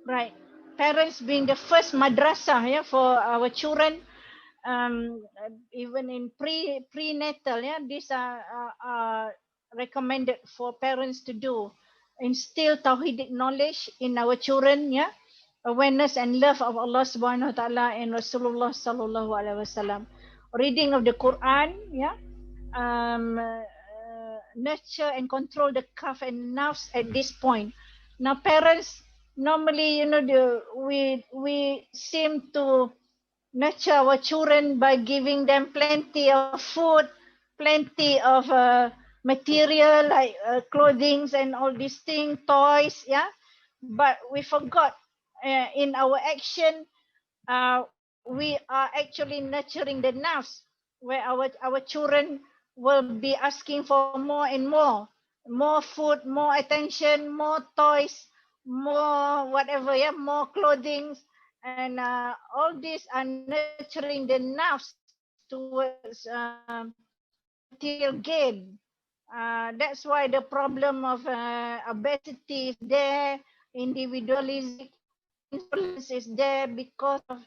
Right. Parents being the first madrasah, yeah, for our children, even in prenatal, yeah, these are recommended for parents to do. Instill tawhidic knowledge in our children, yeah, awareness and love of Allah Subhanahu wa Taala and Rasulullah Sallallahu Alaihi Wasallam. Reading of the Quran, yeah, nurture and control the calf and nerves at this point. Now, parents normally, we seem to nurture our children by giving them plenty of food, plenty of material like clothing and all these things, toys, yeah. But we forgot in our action, we are actually nurturing the nerves where our children will be asking for more and more food, more attention, more toys, more whatever, yeah, more clothing, and all these are nurturing the nerves towards material gain. That's why the problem of obesity is there, individualistic insolence is there because of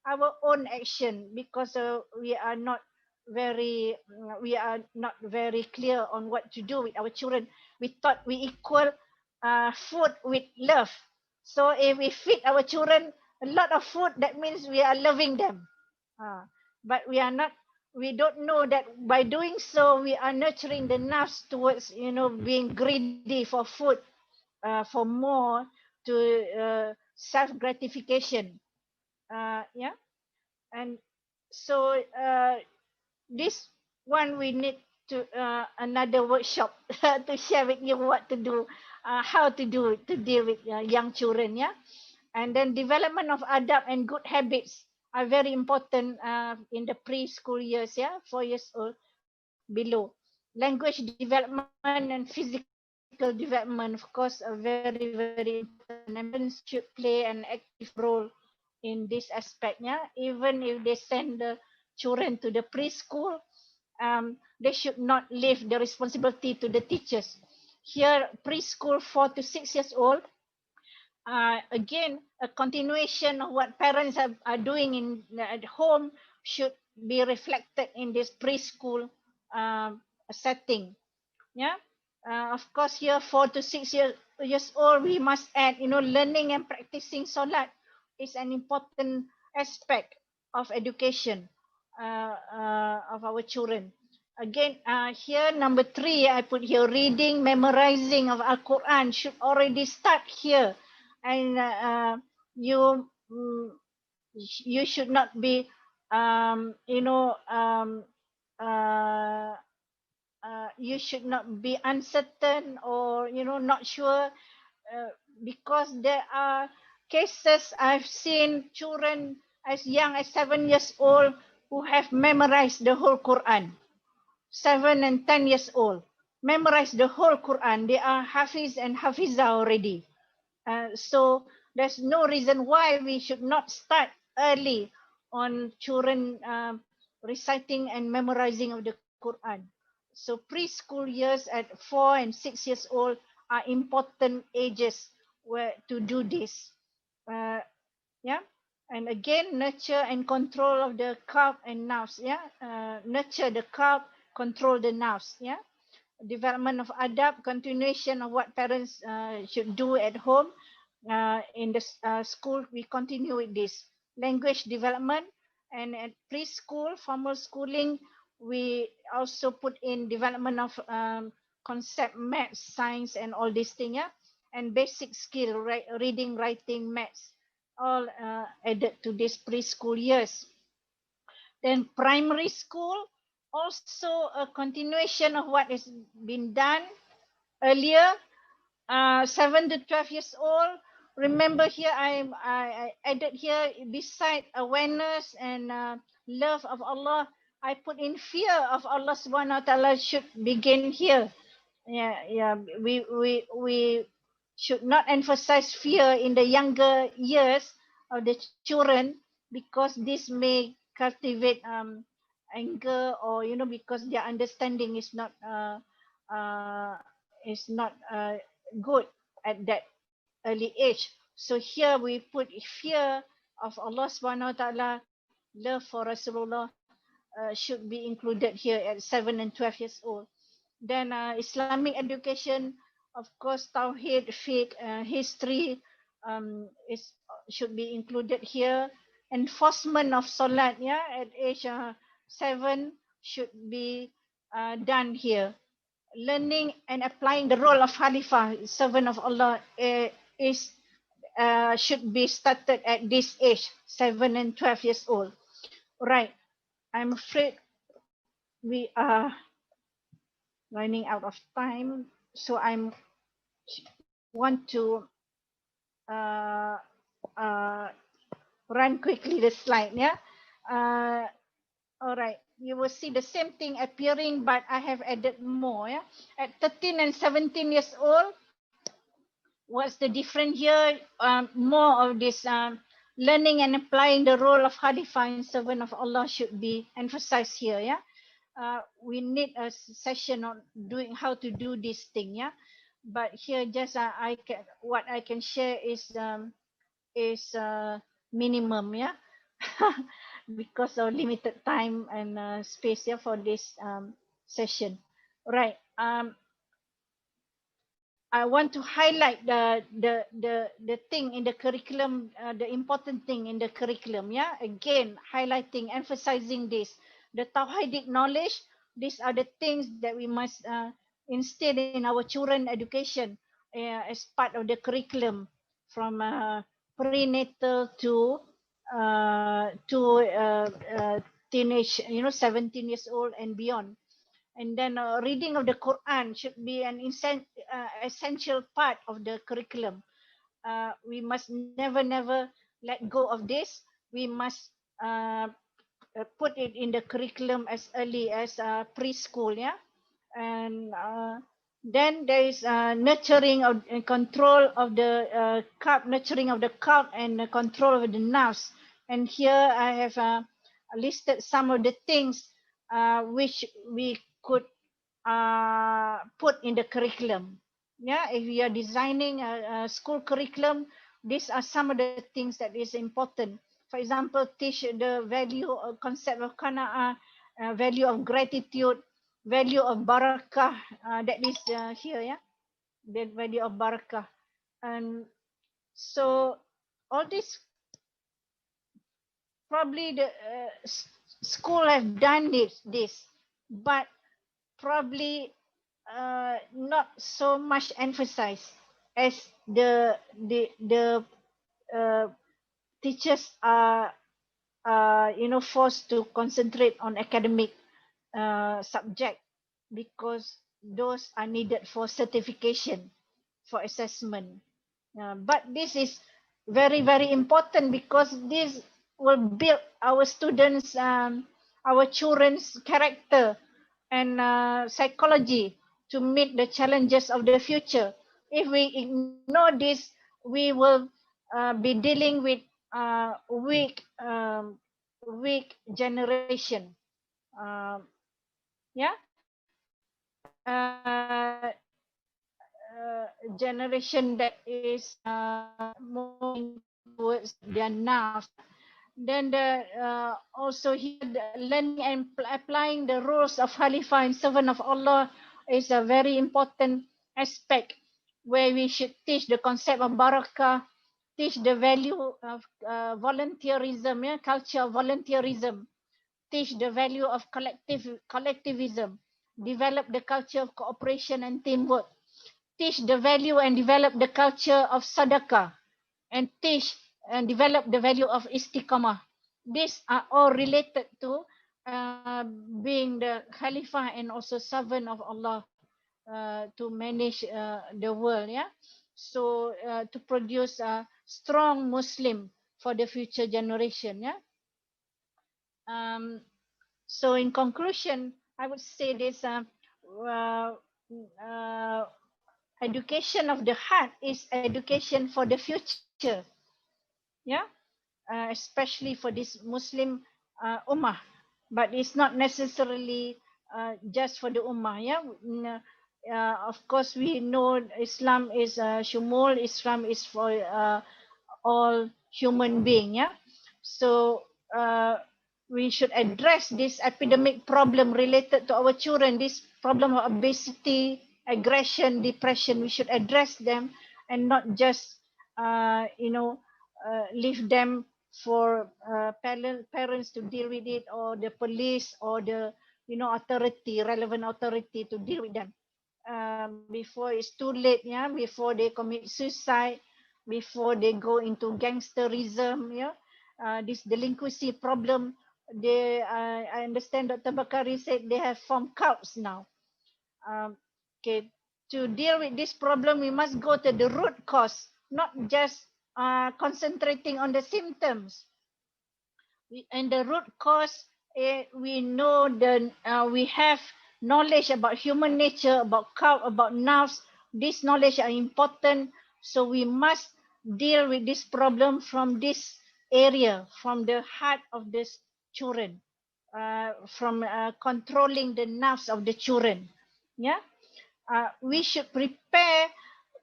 our own action, because very we are not very clear on what to do with our children. We thought we equal food with love. So if we feed our children a lot of food, that means we are loving them. But we are not, we don't know that by doing so we are nurturing the nerves towards being greedy for food, for more, to self gratification. Yeah. And so this one we need to another workshop to share with you what to do, how to do to deal with young children. Yeah. And then development of adab and good habits are very important in the preschool years. Yeah, 4 years old below. Language development and physical development, of course, are very, very important. And parents should play an active role in this aspect. Yeah, even if they send the children to the preschool, they should not leave the responsibility to the teachers. Here, preschool 4 to 6 years old, again, a continuation of what parents are doing at home should be reflected in this preschool setting. Yeah. Of course, here 4 to 6 years old, we must add, learning and practicing salat is an important aspect of education of our children. Again, here number 3, I put here reading, memorizing of Al Quran should already start here, and you you should not be, um, you know, um, uh, you should not be uncertain or not sure, uh, because there are cases I've seen children as young as 7 years old who have memorized the whole Quran. 7 and 10 years old memorize the whole Quran. They are Hafiz and Hafiza already. So there's no reason why we should not start early on children reciting and memorizing of the Quran. So preschool years at 4 and 6 years old are important ages where to do this. Uh, yeah. And again, nurture and control of the calf and nerves. Yeah. Nurture the calf, control the nerves. Yeah. Development of adab, continuation of what parents should do at home. In the school, we continue with this. Language development, and at preschool, formal schooling, we also put in development of concept, maths, science, and all these things. Yeah. And basic skill, reading, writing, maths, all added to this preschool years. Then primary school, also a continuation of what has been done earlier. 7 to 12 years old. Remember here, I added here, beside awareness and love of Allah, I put in fear of Allah Subhanahu wa Taala should begin here. Yeah. We should not emphasize fear in the younger years of the children, because this may cultivate anger, or because their understanding uh, is not good at that early age. So here we put fear of Allah Subhanahu Wa Taala, love for Rasulullah should be included here at 7 and 12 years old. Then Islamic education, of course, Tawheed, Fiqh, history is should be included here. Enforcement of Salat, yeah, at age 7 should be done here. Learning and applying the role of Khalifah, servant of Allah, is should be started at this age, 7 and 12 years old. Right. I'm afraid we are running out of time, so I'm want to uh, uh, run quickly the slide. Yeah. Uh, all right. You will see the same thing appearing, but I have added more. Yeah. At 13 and 17 years old, what's the difference here? More of this learning and applying the role of Khalifah and servant of Allah should be emphasized here. Yeah. We need a session on doing how to do this thing. Yeah. But here, just I can what I can share is minimum. Yeah. Because of limited time and space, yeah, for this session. Right. I want to highlight the thing in the curriculum, the important thing in the curriculum. Yeah, again highlighting, emphasizing this, the Tawhidic knowledge. These are the things that we must instill in our children education as part of the curriculum, from prenatal to teenage, 17 years old and beyond. And then reading of the Quran should be an essential part of the curriculum. We must never let go of this. We must uh, put it in the curriculum as early as preschool. Yeah. And then there is nurturing of and control of the cup, nurturing of the cup, and the control of the nerves. And here I have listed some of the things which we could put in the curriculum. Yeah, if you are designing a school curriculum, these are some of the things that is important. For example, teach the value concept of qana'ah, value of gratitude, value of barakah. That is here, yeah, the value of barakah. And so all this, probably the school have done this, but probably not so much emphasized as the uh, teachers are forced to concentrate on academic subject, because those are needed for certification, for assessment. But this is very important, because this will build our students, our children's character and psychology to meet the challenges of the future. If we ignore this, we will be dealing with weak generation. Yeah, generation that is moving towards their nerves. Then also here, the learning and applying the rules of Khalifah and servant of Allah is a very important aspect, where we should teach the concept of barakah, teach the value of volunteerism, yeah, culture of volunteerism, teach the value of collectivism, develop the culture of cooperation and teamwork, teach the value and develop the culture of sadaqah, and teach and develop the value of istiqamah. These are all related to being the Khalifah and also servant of Allah, to manage the world. Yeah, so to produce a strong Muslim for the future generation. Yeah. Um, so in conclusion, I would say this: uh, uh, education of the heart is education for the future. Yeah, especially for this Muslim ummah, but it's not necessarily just for the ummah. Yeah, of course we know Islam is shumul. Islam is for all human being. Yeah, so we should address this epidemic problem related to our children. This problem of obesity, aggression, depression. We should address them and not just leave them for parents to deal with it, or the police, or the relevant authority to deal with them before it's too late. Yeah, before they commit suicide, before they go into gangsterism. Yeah, this delinquency problem. I understand Dr. Bakari said they have formed cults now. Um, okay, to deal with this problem, we must go to the root cause, not just concentrating on the symptoms. And the root cause, we know we have knowledge about human nature, about cult, about nerves. This knowledge are important, so we must deal with this problem from this area, from the heart of the children, from controlling the nerves of the children. Yeah, we should prepare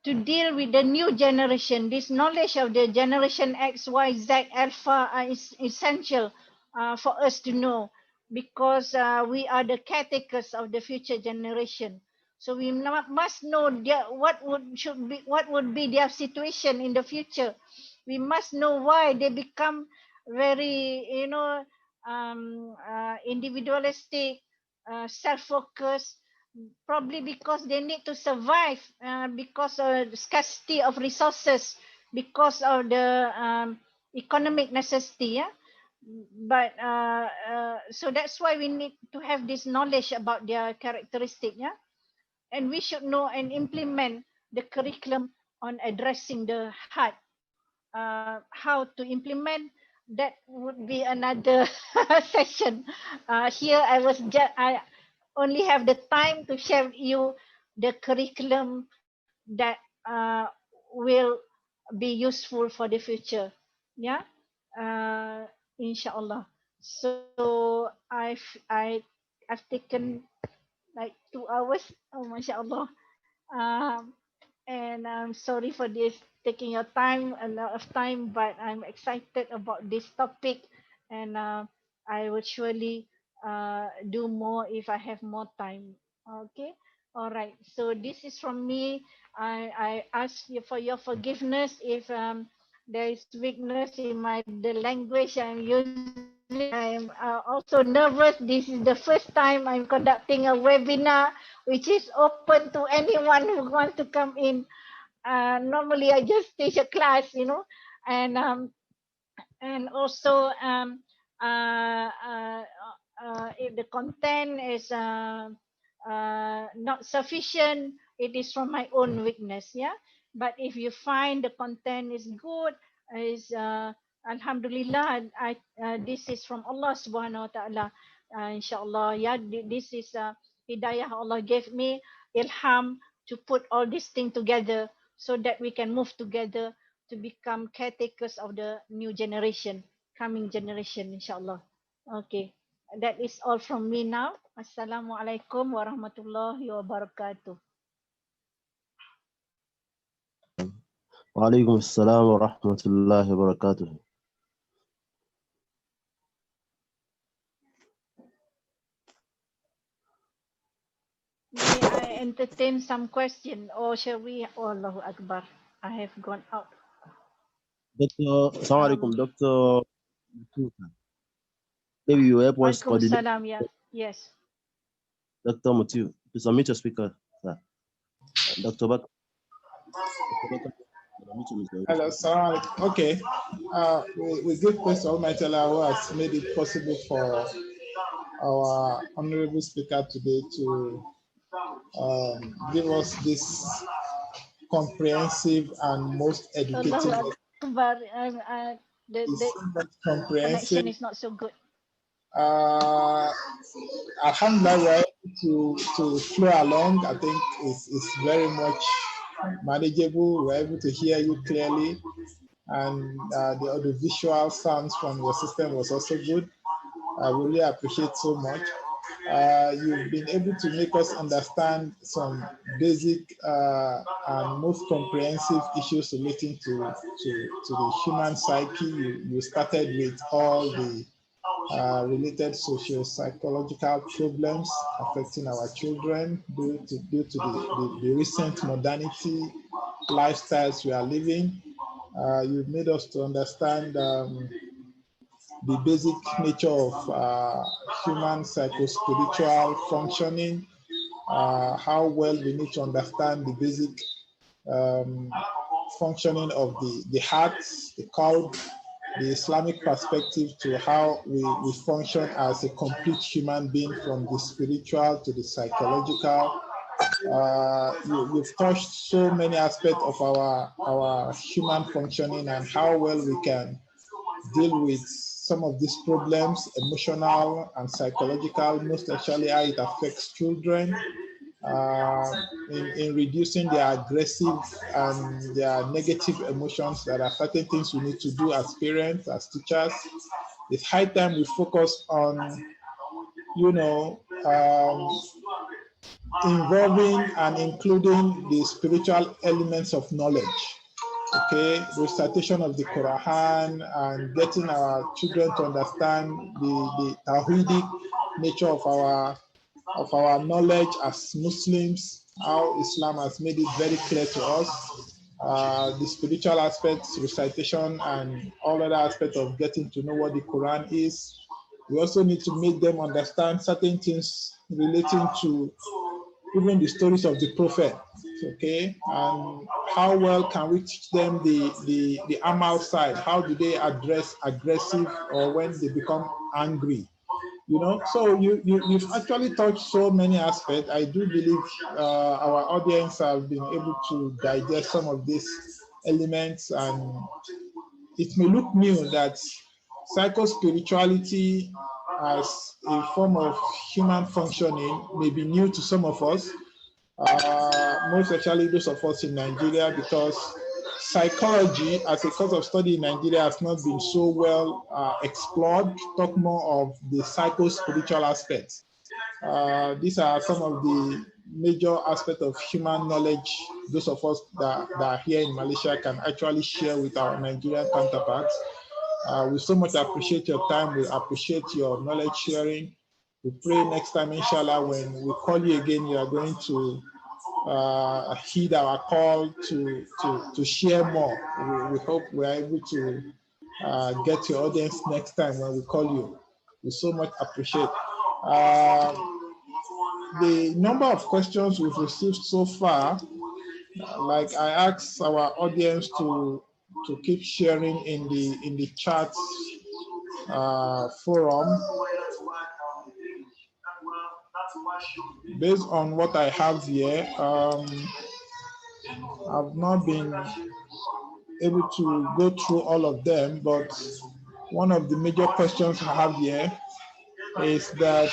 to deal with the new generation. This knowledge of the generation X, Y, Z, Alpha is essential for us to know, because we are the caretakers of the future generation. So we must know what would be their situation in the future. We must know why they become very individualistic, self-focused, probably because they need to survive, because of the scarcity of resources, because of the economic necessity. Yeah, but so that's why we need to have this knowledge about their characteristic. Yeah, and we should know and implement the curriculum on addressing the heart. How to implement that would be another session. Here I only have the time to share with you the curriculum that will be useful for the future. Yeah, inshallah. So I've taken like 2 hours. Oh, mashallah. Um, and I'm sorry for this taking your time, a lot of time, but I'm excited about this topic, and I will surely do more if I have more time. Okay, all right. So this is from me. I ask you for your forgiveness if there is weakness in the language I'm using. I'm also nervous. This is the first time I'm conducting a webinar which is open to anyone who wants to come in. Normally, I just teach a class, and also uh, uh, if the content is not sufficient, it is from my own weakness. Yeah, but if you find the content is good, is alhamdulillah, this is from Allah subhanahu wa ta'ala. Inshallah, yeah, this is hidayah Allah gave me, ilham, to put all these things together so that we can move together to become caretakers of the new generation, coming generation, inshallah. Okay, that is all from me now. Assalamualaikum warahmatullahi wabarakatuh. وعليكم السلام ورحمة الله وبركاته. May I entertain some question, or shall we? Oh, Allahu Akbar. I have gone out. Dr. Assalamu alaikum, Dr. Maybe you help us coordinate. Salam, yeah. Yes. Dr. Mutiu, to submit your speaker, sir. Dr. Bak. Hello, sorry. Okay. We give praise to Almighty Allah who has made it possible for our honorable speaker today to give us this comprehensive and most educative. The connection is not so good. Alhamdulillah, we're able to flow along. I think it's very much manageable. We're able to hear you clearly, and the audiovisual sounds from your system was also good. I really appreciate so much. You've been able to make us understand some basic and most comprehensive issues relating to the human psyche. You started with all the related socio-psychological problems affecting our children due to the recent modernity lifestyles we are living. You've made us to understand the basic nature of human psycho-spiritual functioning, how well we need to understand the basic functioning of the heart, the qalb, the Islamic perspective to how we function as a complete human being from the spiritual to the psychological. You've touched so many aspects of our human functioning and how well we can deal with some of these problems, emotional and psychological, most especially how it affects children, in reducing their aggressive and their negative emotions. That are certain things we need to do as parents, as teachers. It's high time we focus on, involving and including the spiritual elements of knowledge. Okay, recitation of the Quran and getting our children to understand the Tawhidic nature of our knowledge as Muslims, how Islam has made it very clear to us, the spiritual aspects, recitation, and all other aspects of getting to know what the Quran is. We also need to make them understand certain things relating to even the stories of the Prophet, okay? And how well can we teach them the Amal side? How do they address aggressive or when they become angry? So you've actually touched so many aspects. I do believe our audience have been able to digest some of these elements, and it may look new that psycho-spirituality as a form of human functioning may be new to some of us, most especially those of us in Nigeria, because psychology as a course of study in Nigeria has not been so well explored. Talk more of the psycho-spiritual aspects. These are some of the major aspects of human knowledge those of us that are here in Malaysia can actually share with our Nigerian counterparts. We so much appreciate your time. We appreciate your knowledge sharing. We pray next time, inshallah, when we call you again, you are going to heed our call to share more. We hope we are able to get your audience next time when we call you. We so much appreciate. The number of questions we've received so far, like I asked our audience to keep sharing in the chat forum. Based on what I have here, I've not been able to go through all of them, but one of the major questions I have here is that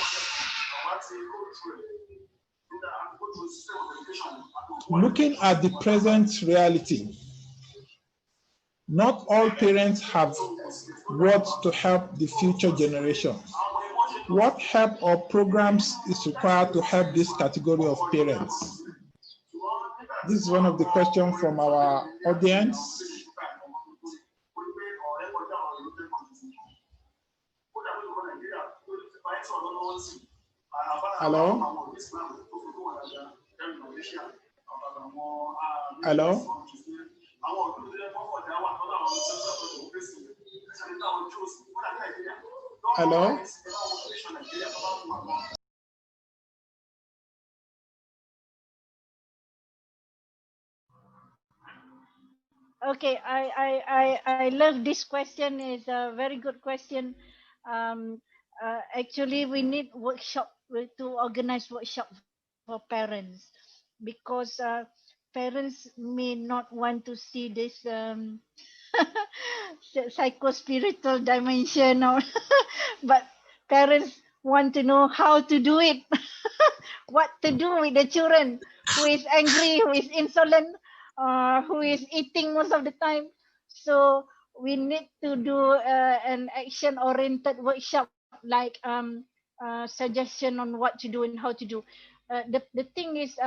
looking at the present reality, not all parents have words to help the future generations. What help or programs is required to help this category of parents? This is one of the questions from our audience. Hello? Hello? Hello? Okay, I love this question. It's a very good question. Actually, we need workshop to organize workshop for parents, because parents may not want to see this psycho spiritual dimension, or but parents want to know how to do it. What to do with the children who is angry, who is insolent, who is eating most of the time. So we need to do an action oriented workshop, like suggestion on what to do and how to do. The thing is,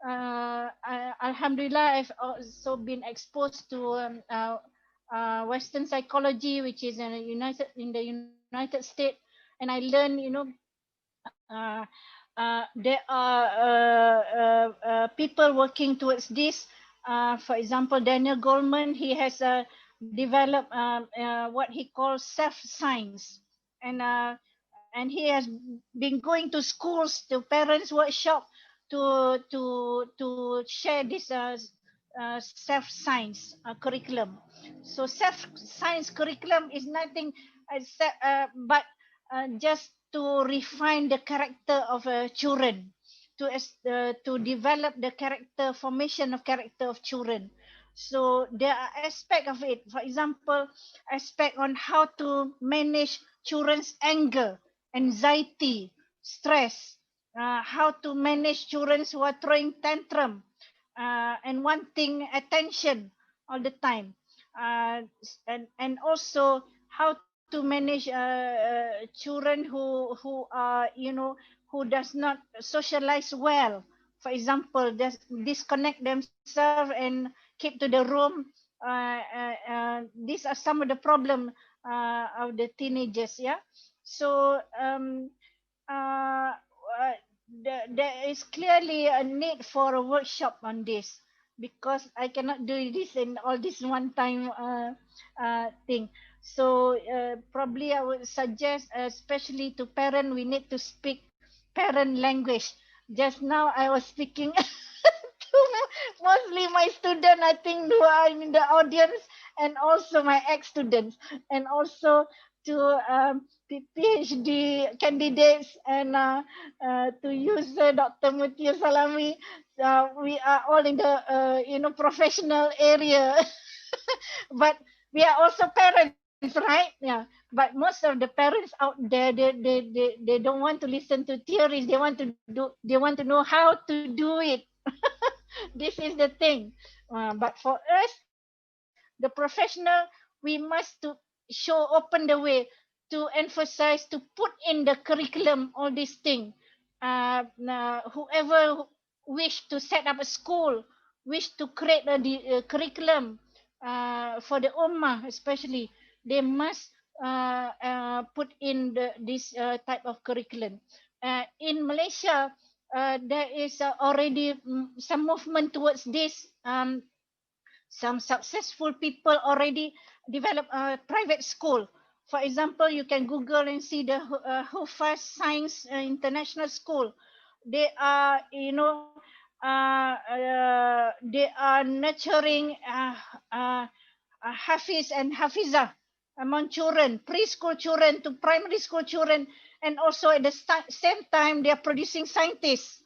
Alhamdulillah, I've also been exposed to Western psychology, which is in the United States, and I learned, uh, there are people working towards this. For example, Daniel Goleman, he has developed what he calls self-science, and he has been going to schools, to parents' workshop, to share this self-science curriculum. So self-science curriculum is nothing but just to refine the character of children, to develop the character formation of character of children. So there are aspect of it. For example, aspect on how to manage children's anger, anxiety, stress, how to manage children who are throwing tantrum and wanting attention all the time, and also how to manage children who are, who does not socialize well. For example, disconnect themselves and keep to the room. These are some of the problem of the teenagers. Yeah. So there is clearly a need for a workshop on this, because I cannot do this in all this one time thing. So probably I would suggest, especially to parent, we need to speak parent language. Just now I was speaking to mostly my student, I think, who are in the audience, and also my ex-students, and also to PhD candidates, and to use Dr. Mutia Salami. We are all in the professional area, but we are also parents, right? Yeah. But most of the parents out there, they don't want to listen to theories. They want to know how to do it. This is the thing. But for us, the professional, we must to show open the way, to emphasize, to put in the curriculum all these things. Whoever wish to set up a school, wish to create a curriculum for the Ummah especially, they must put in this type of curriculum. In Malaysia, there is already some movement towards this. Some successful people already develop a private school. For example, you can Google and see the Hufaz Science International School. They are, they are nurturing Hafiz and Hafizah among children, preschool children to primary school children, and also at the same time they are producing scientists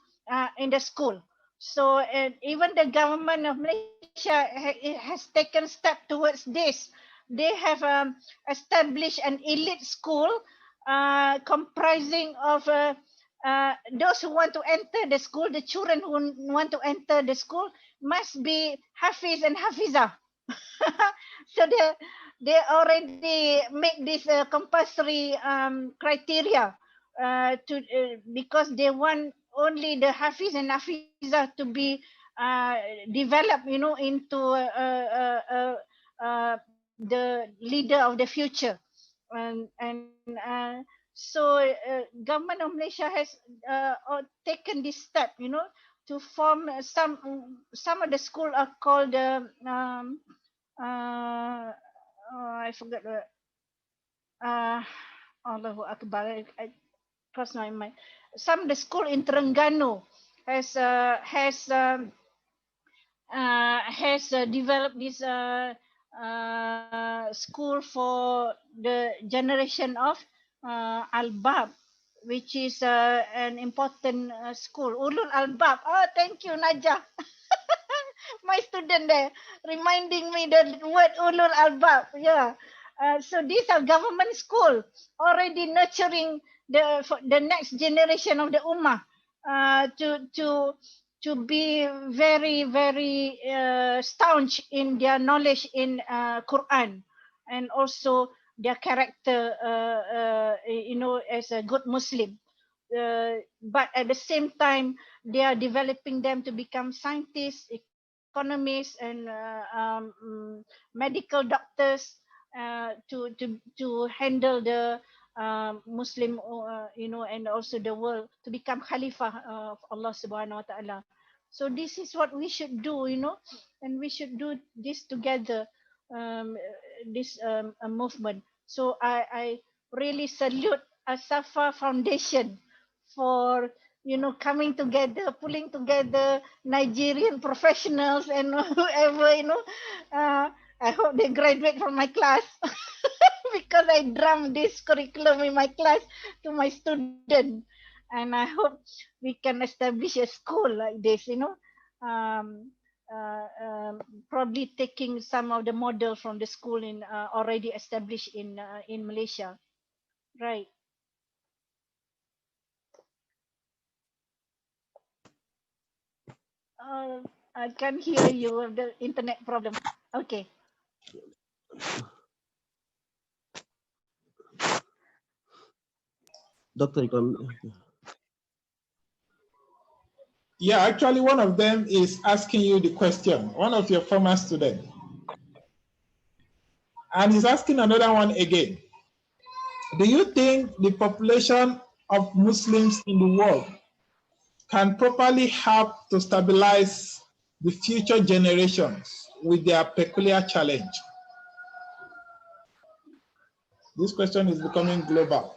in the school. So even the government of Malaysia has taken step towards this. They have established an elite school comprising of those who want to enter the school. The children who want to enter the school must be Hafiz and Hafizah. So they already make this compulsory criteria because they want only the Hafiz and Hafizah to be developed, into the leader of the future. So government of Malaysia has taken this step, to form some of the school are called I forgot the Allahu Akbar. I crossed my mind. Some of the school in Terengganu has developed this school for the generation of Albab, which is an important school. Ulul Albab. Oh, thank you, Najah. My student there reminding me the word Ulul Albab. Yeah. So these are government school already nurturing the next generation of the Ummah to be very, very staunch in their knowledge in Quran, and also their character, as a good Muslim. But at the same time, they are developing them to become scientists, economists, and medical doctors, to handle the Muslim, and also the world, to become Khalifah of Allah Subhanahu Wa Taala. So this is what we should do, and we should do this together, this a movement. So I really salute As-safa Foundation for coming together, pulling together Nigerian professionals and whoever, I hope they graduate from my class because I drummed this curriculum in my class to my student, and I hope we can establish a school like this, um, probably taking some of the model from the school in already established in Malaysia, right? Uh, I can't hear you with the internet problem. Okay. Doctor, you can. Yeah, actually, one of them is asking you the question, one of your former students. And he's asking another one again. Do you think the population of Muslims in the world can properly help to stabilize the future generations with their peculiar challenge? This question is becoming global.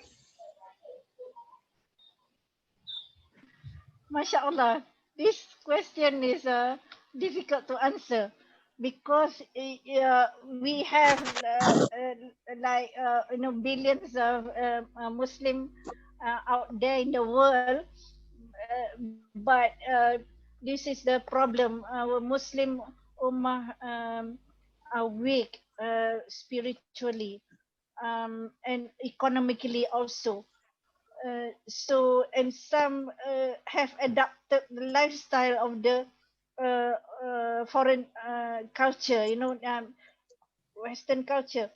MashaAllah, this question is difficult to answer because we have billions of Muslim out there in the world, but this is the problem. Our Muslim Ummah are weak spiritually, and economically also. And some have adapted the lifestyle of the foreign culture, Western culture.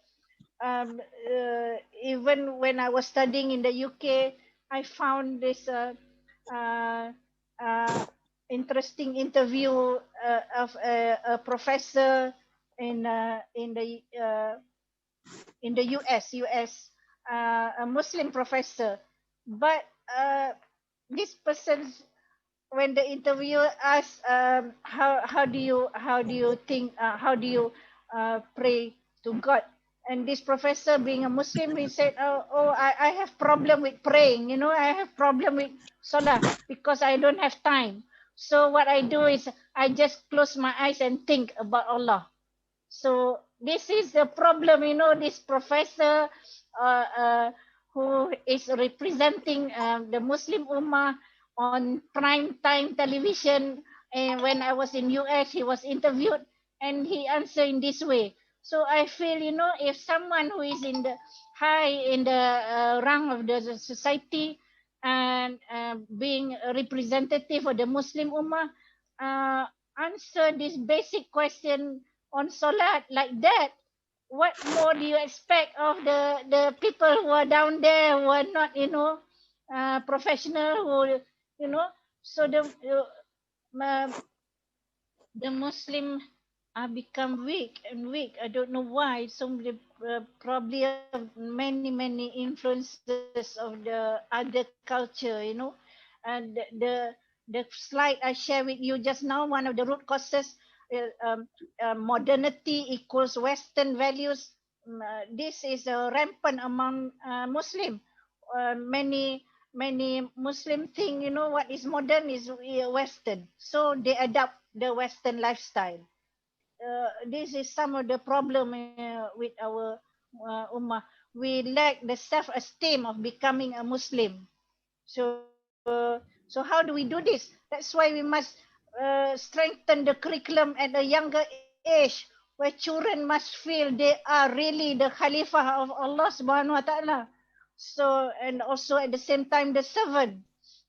Even when I was studying in the UK, I found this uh, uh, interesting interview of a professor in uh, in the uh, in the US, a Muslim professor. But this person, when the interviewer asked, how do you think, how do you pray to God? And this professor, being a Muslim, he said, I have problem with praying. I have problem with salah because I don't have time. So what I do is I just close my eyes and think about Allah. So this is the problem, this professor who is representing the Muslim Ummah on prime time television. And when I was in US, he was interviewed and he answered in this way. So I feel, if someone who is in the high in the rank of the society and being a representative of the Muslim Ummah, uh, answer this basic question on Salat like that, what more do you expect of the people who are down there, who are not, professional, who, you know, so uh, the Muslim become weak and weak. I don't know why. So probably many influences of the other culture, and the slide I share with you just now, one of the root causes, modernity equals Western values. This is rampant among Muslim. Many Muslim think, what is modern is Western, so they adopt the Western lifestyle. This is some of the problem with our ummah. We lack the self-esteem of becoming a Muslim. So how do we do this? That's why we must strengthen the curriculum at a younger age, where children must feel they are really the Khalifah of Allah Subhanahu Wa Taala. So, and also at the same time the servant.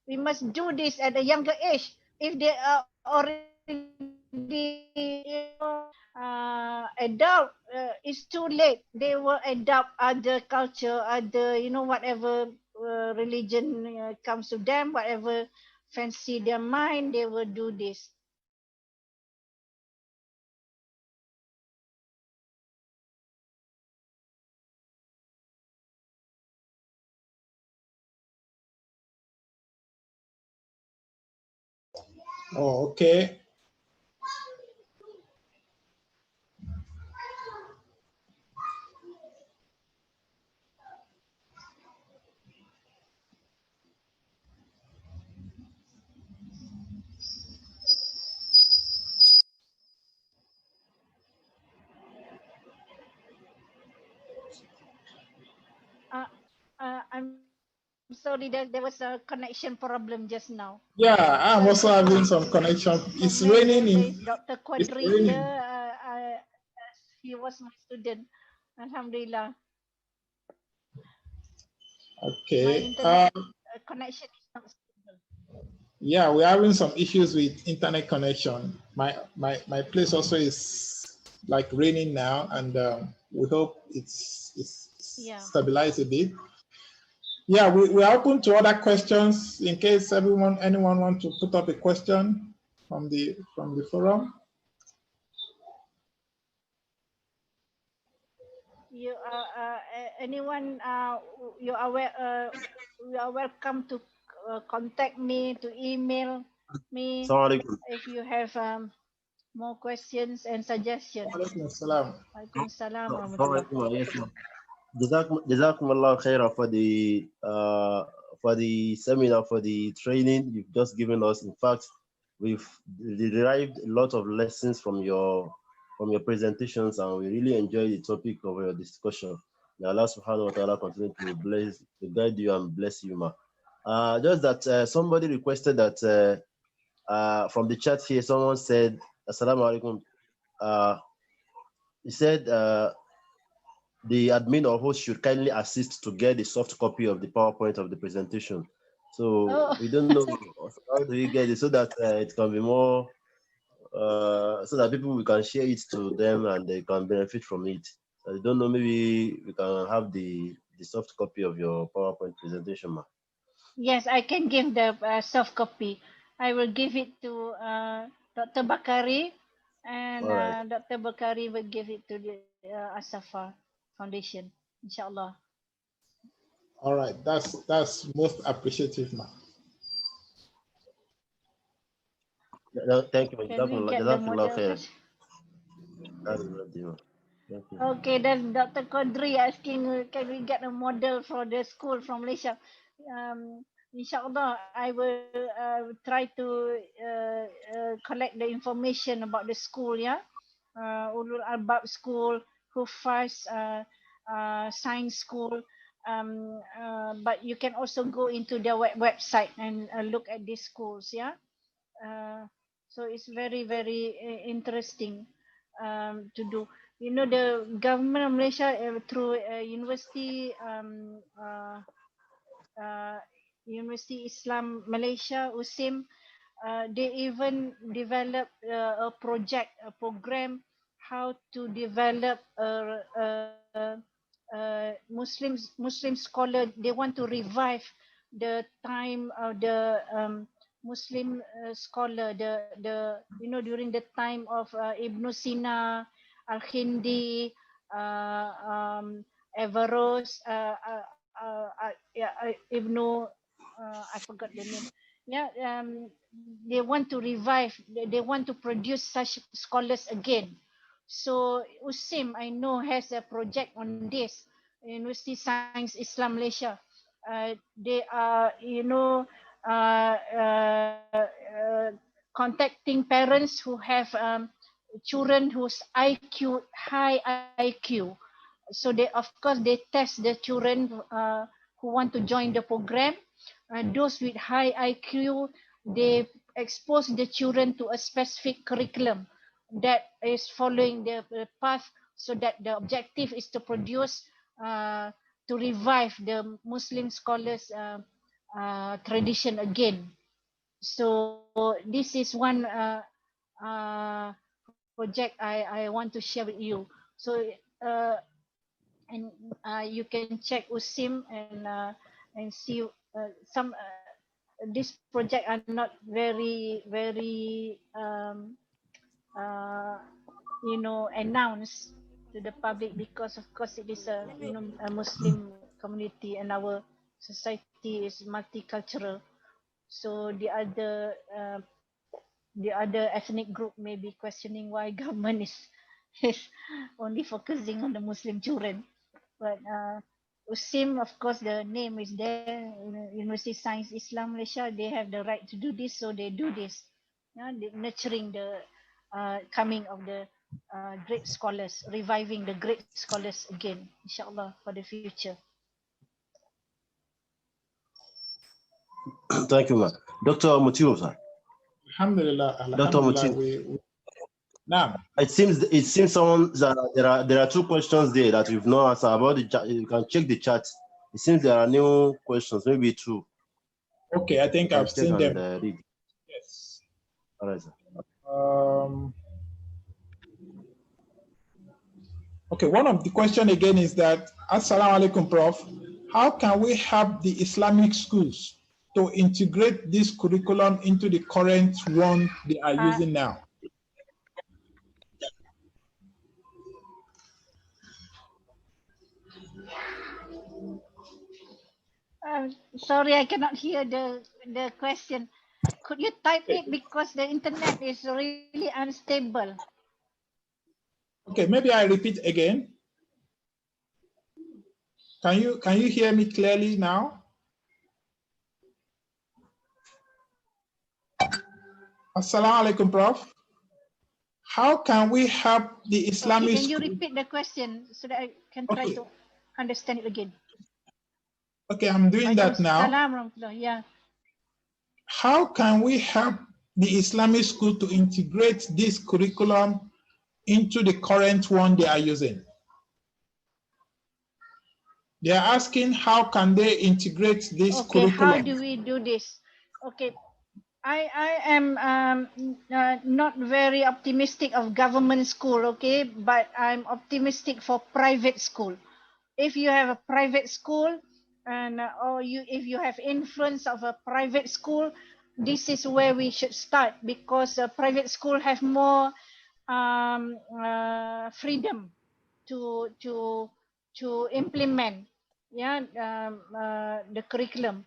We must do this at a younger age. If they are already adult, it will it's too late. They will adopt other culture, other, whatever religion comes to them, whatever fancy their mind, they will do this. Oh, okay. I'm sorry that there was a connection problem just now. Yeah, I'm Because also having some connection. for It's many raining years, in. Dr. It's Quadri raining. here, he was my student. Alhamdulillah. My Okay. internet connection is not stable. Yeah, we're having some issues with internet connection. My place also is like raining now, and we hope it's Yeah. stabilized a bit. Yeah, we are open to other questions in case anyone wants to put up a question from the forum. You anyone you are you are welcome to contact me, to email me Assalamu alaikum. if you have more questions and suggestions. Alaikum salam. Waalaikumsalam Assalamu warahmatullah. alaikum. Yes, ma'am. Jazakum Allah khaira for the seminar, for the training you've just given us. In fact, we've derived a lot of lessons from your presentations, and we really enjoyed the topic of your discussion. May Allah subhanahu wa ta'ala continue to guide you and bless you, ma. Just that somebody requested that from the chat here, someone said, Assalamu alaikum. He said the admin or host should kindly assist to get a soft copy of the PowerPoint of the presentation. So Oh. we don't know how do we get it so that it can be more, so that we can share it to them and they can benefit from it. I don't know, maybe we can have the soft copy of your PowerPoint presentation, ma. Yes, I can give the soft copy. I will give it to Dr. Bakari, and All right. Dr. Bakari will give it to the As-safa Foundation, inshallah. All right, that's most appreciative, man. Thank you. Can we get the Jazakallah model khair. first? Thank you. Okay, then Dr. Kodri asking, can we get a model for the school from Malaysia? Inshallah, I will try to collect the information about the school, yeah? Ulul Albab School, Hufaz Science School. But you can also go into their website and look at these schools, yeah? So it's very, very interesting to do. You know, the government of Malaysia through University University Islam Malaysia USIM, they even developed a program how to develop Muslim scholar. They want to revive the time of the Muslim scholar, the during the time of Ibn Sina, Al-Hindi, Averroes, Ibn, I forgot the name. Yeah, they want to revive. They want to produce such scholars again. So USIM, I know, has a project on this. University Science Islam Malaysia. They are, contacting parents who have children whose IQ high IQ. So they, of course, they test the children who want to join the program. Those with high IQ, they expose the children to a specific curriculum that is following the path, so that the objective is to produce, to revive the Muslim scholars tradition again. So this is one uh, project I want to share with you. So and you can check USIM and see some this project are not very announced to the public, because of course it is a a Muslim community and our society is multicultural. So the other ethnic group may be questioning why government is only focusing on the Muslim children. But USIM, of course, the name is there. University Science Islam Malaysia, they have the right to do this, so they do this. Nurturing the coming of the great scholars, reviving the great scholars again, inshallah, for the future. Thank you, ma'am. Dr. Mutiu, sir. Alhamdulillah, Dr. alhamdulillah. Mutiu. Now, It seems someone that there are two questions there that you've not answered about the chat. You can check the chat. It seems there are new questions, maybe two. okay, I think I've seen them. Read. Yes. All right, sir. Okay, one of the question again is that, Assalamu alaikum, Prof. How can we help the Islamic schools to integrate this curriculum into the current one they are using now? Sorry, I cannot hear the question. Could you type it, because the internet is really unstable? Okay, maybe I repeat again. Can you hear me clearly now? Assalamu alaikum, Prof. How can we help the Islamic Can you repeat the question so that I can try to understand it again? Okay, I'm doing that now. Yeah. How can we help the Islamic school to integrate this curriculum into the current one they are using? They are asking how can they integrate this curriculum? How do we do this? Okay, I am not very optimistic of government school, okay, but I'm optimistic for private school. If you have a private school, and if you have influence of a private school, this is where we should start, because a private school have more freedom to implement the curriculum.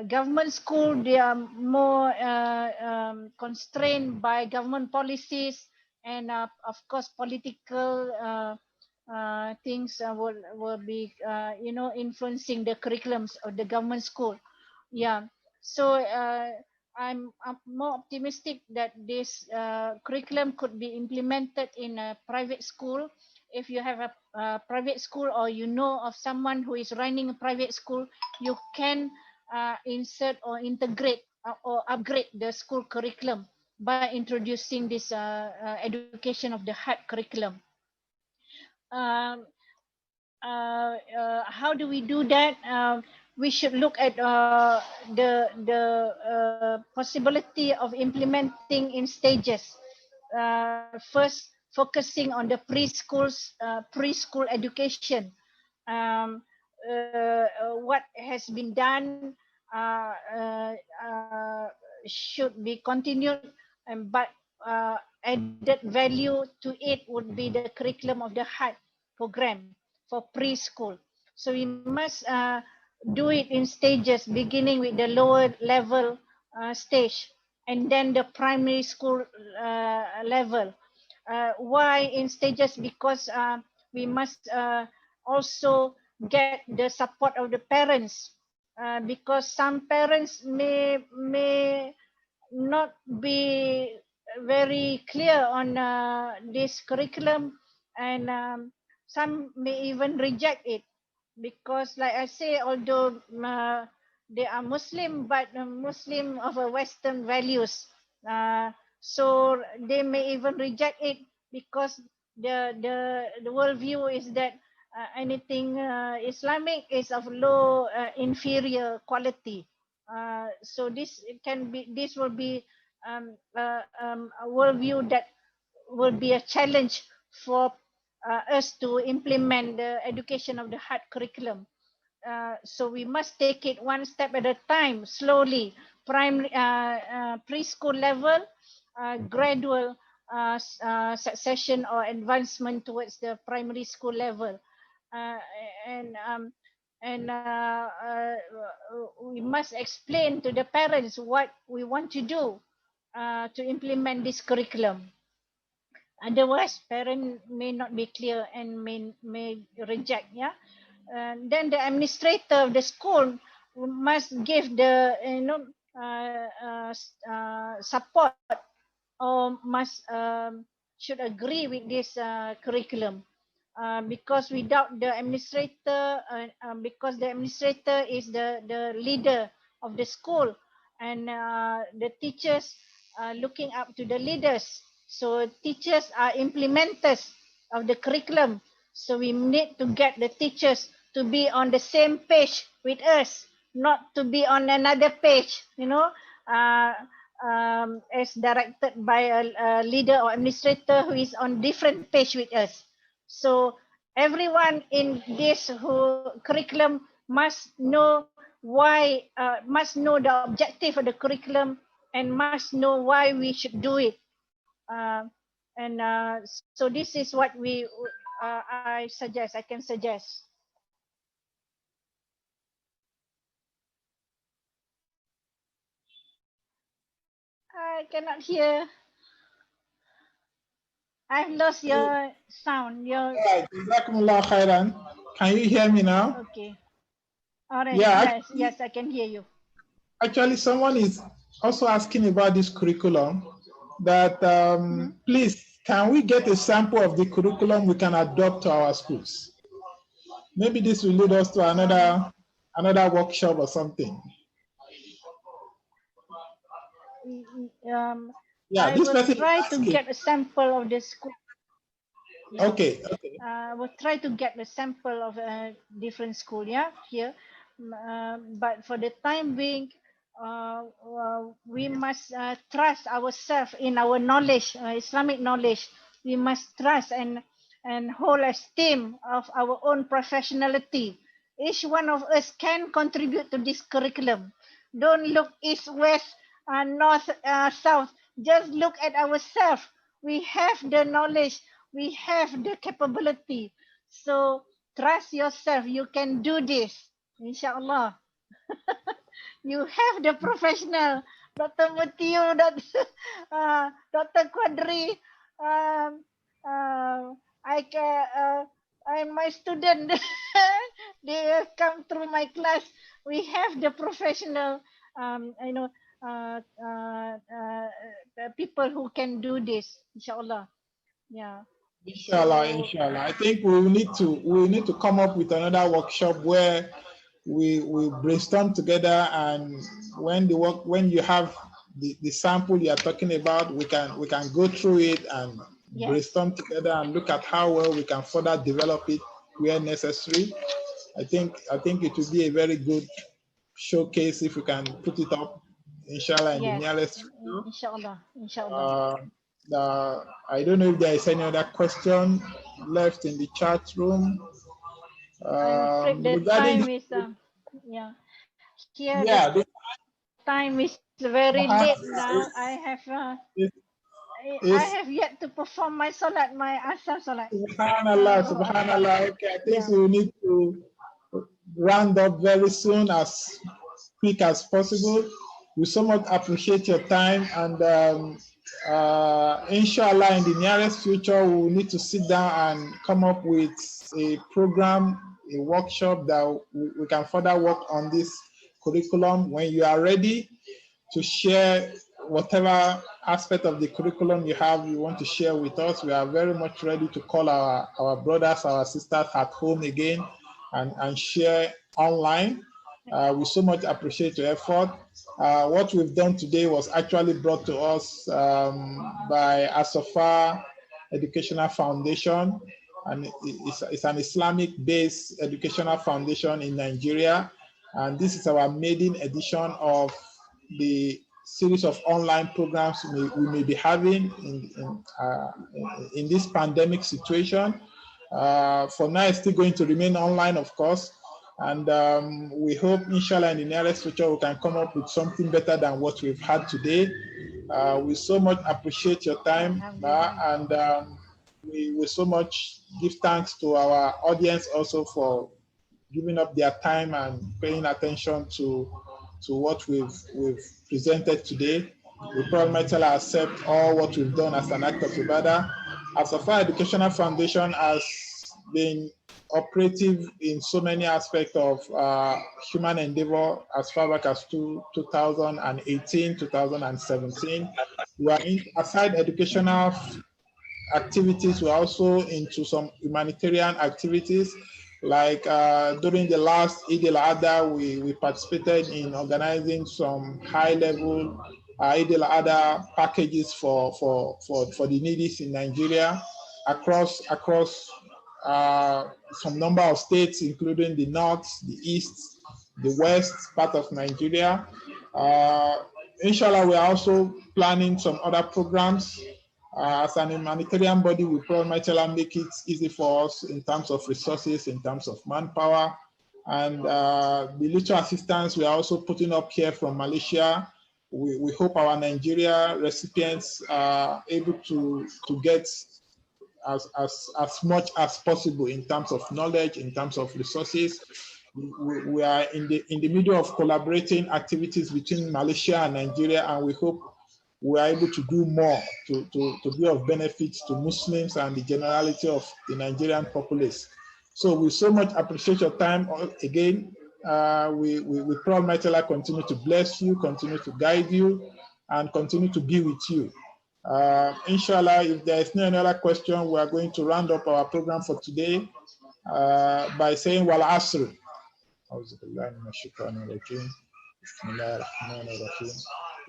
Government school, they are more constrained by government policies, and of course political things will be influencing the curriculums of the government school. So I'm more optimistic that this curriculum could be implemented in a private school. If you have a private school, or you know of someone who is running a private school, you can insert or integrate or upgrade the school curriculum by introducing this education of the heart curriculum. How do we do that? We should look at the possibility of implementing in stages. First, focusing on the preschool education. What has been done should be continued, but added value to it would be the curriculum of the heart program for preschool. So we must do it in stages, beginning with the lower level stage, and then the primary school level. Why in stages? Because we must also get the support of the parents, because some parents may not be very clear on this curriculum, and some may even reject it, because like I say, although they are Muslim, but Muslim of a Western values, so they may even reject it, because the worldview is that anything Islamic is of low inferior quality. So this will be a worldview that will be a challenge for us to implement the education of the heart curriculum. So we must take it one step at a time, slowly. Primary, preschool level, gradual succession or advancement towards the primary school level, uh, and um, and we must explain to the parents what we want to do to implement this curriculum. Otherwise, parent may not be clear and may reject. Yeah. Then the administrator of the school must give the support, or must should agree with this curriculum, because without the administrator, because the administrator is the leader of the school, and the teachers are looking up to the leaders. So teachers are implementers of the curriculum. So we need to get the teachers to be on the same page with us, not to be on another page, as directed by a leader or administrator who is on different page with us. So everyone in this curriculum must know must know the objective of the curriculum, and must know why we should do it. And so this is what I can suggest. I cannot hear. I've lost your sound. Can you hear me now? Okay. All right. Yeah. Yes, I can hear you. Actually, someone is also asking about this curriculum. That please, can we get a sample of the curriculum we can adopt to our schools? Maybe this will lead us to another workshop or something. I will try to get a sample of the school. Yeah. Okay. We'll try to get a sample of a different school, here. But for the time being, we must trust ourselves in our knowledge, Islamic knowledge. We must trust and hold esteem of our own professionality. Each one of us can contribute to this curriculum. Don't look east, west, north, south. Just look at ourselves. We have the knowledge. We have the capability. So trust yourself. You can do this, inshallah. You have the professional, Dr. Mutiu, Dr. Quadri. I'm my student. They come through my class. We have the professional, people who can do this, inshallah. Yeah. Inshallah. I think we need to come up with another workshop where we brainstorm together, and when you have the sample you are talking about, we can go through it and brainstorm together and look at how well we can further develop it where necessary. I think it will be a very good showcase if we can put it up, inshallah, in the nearest future. Inshallah. I don't know if there is any other question left in the chat room. I'm afraid the time is here. Yeah, the time is very late now. I have yet to perform my salat, my asar salat. Subhanallah. Okay, I think we need to round up very soon, as quick as possible. We so much appreciate your time, and inshallah, in the nearest future, we will need to sit down and come up with a program, a workshop that we can further work on this curriculum. When you are ready to share whatever aspect of the curriculum you want to share with us, we are very much ready to call our brothers, our sisters at home again and share online. We so much appreciate your effort. What we've done today was actually brought to us by As-safa Educational Foundation, and it's an Islamic-based educational foundation in Nigeria. And this is our maiden edition of the series of online programs we may be having in this pandemic situation. For now, it's still going to remain online, of course. And we hope, inshallah, in the nearest future, we can come up with something better than what we've had today. We so much appreciate your time, and we so much give thanks to our audience also for giving up their time and paying attention to what we've presented today. We pray Almighty Allah accept all what we've done as an act of ibadah. As-safa Educational Foundation has been operative in so many aspects of human endeavor as far back as 2018, 2017. We are aside educational activities, we're also into some humanitarian activities. Like during the last Eid al-Adha, we participated in organizing some high-level Eid al-Adha packages for the needy in Nigeria across some number of states, including the north, the east, the west part of Nigeria. Inshallah, we are also planning some other programs. As an humanitarian body, we promise to make it easy for us in terms of resources, in terms of manpower, and the little assistance we are also putting up here from Malaysia. We hope our Nigeria recipients are able to get as much as possible in terms of knowledge, in terms of resources. We are in the middle of collaborating activities between Malaysia and Nigeria, and we hope we are able to do more to be of benefit to Muslims and the generality of the Nigerian populace. So we so much appreciate your time again. We pray Almighty Allah continue to bless you, continue to guide you, and continue to be with you. Inshallah, if there is no other question, we are going to round up our program for today by saying Wal Asr.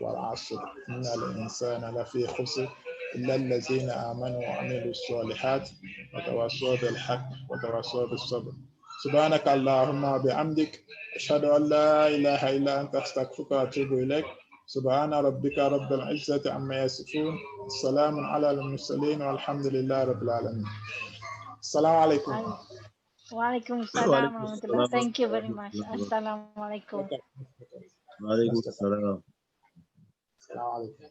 والعصر إن الإنسان لفي خسر إلا الذين آمنوا وعملوا الصالحات وتواصوا بالحق وتواصوا بالصبر سبحانك اللهم وبحمدك أشهد أن لا إله إلا أنت أستغفرك وأتوب إليك سبحان ربك رب العزة عما يصفون السلام على المرسلين والحمد لله رب العالمين السلام عليكم وعليكم السلام ورحمة الله. Thank you very much. Assalamu alaikum. Wa alaikum assalam. السلام عليكم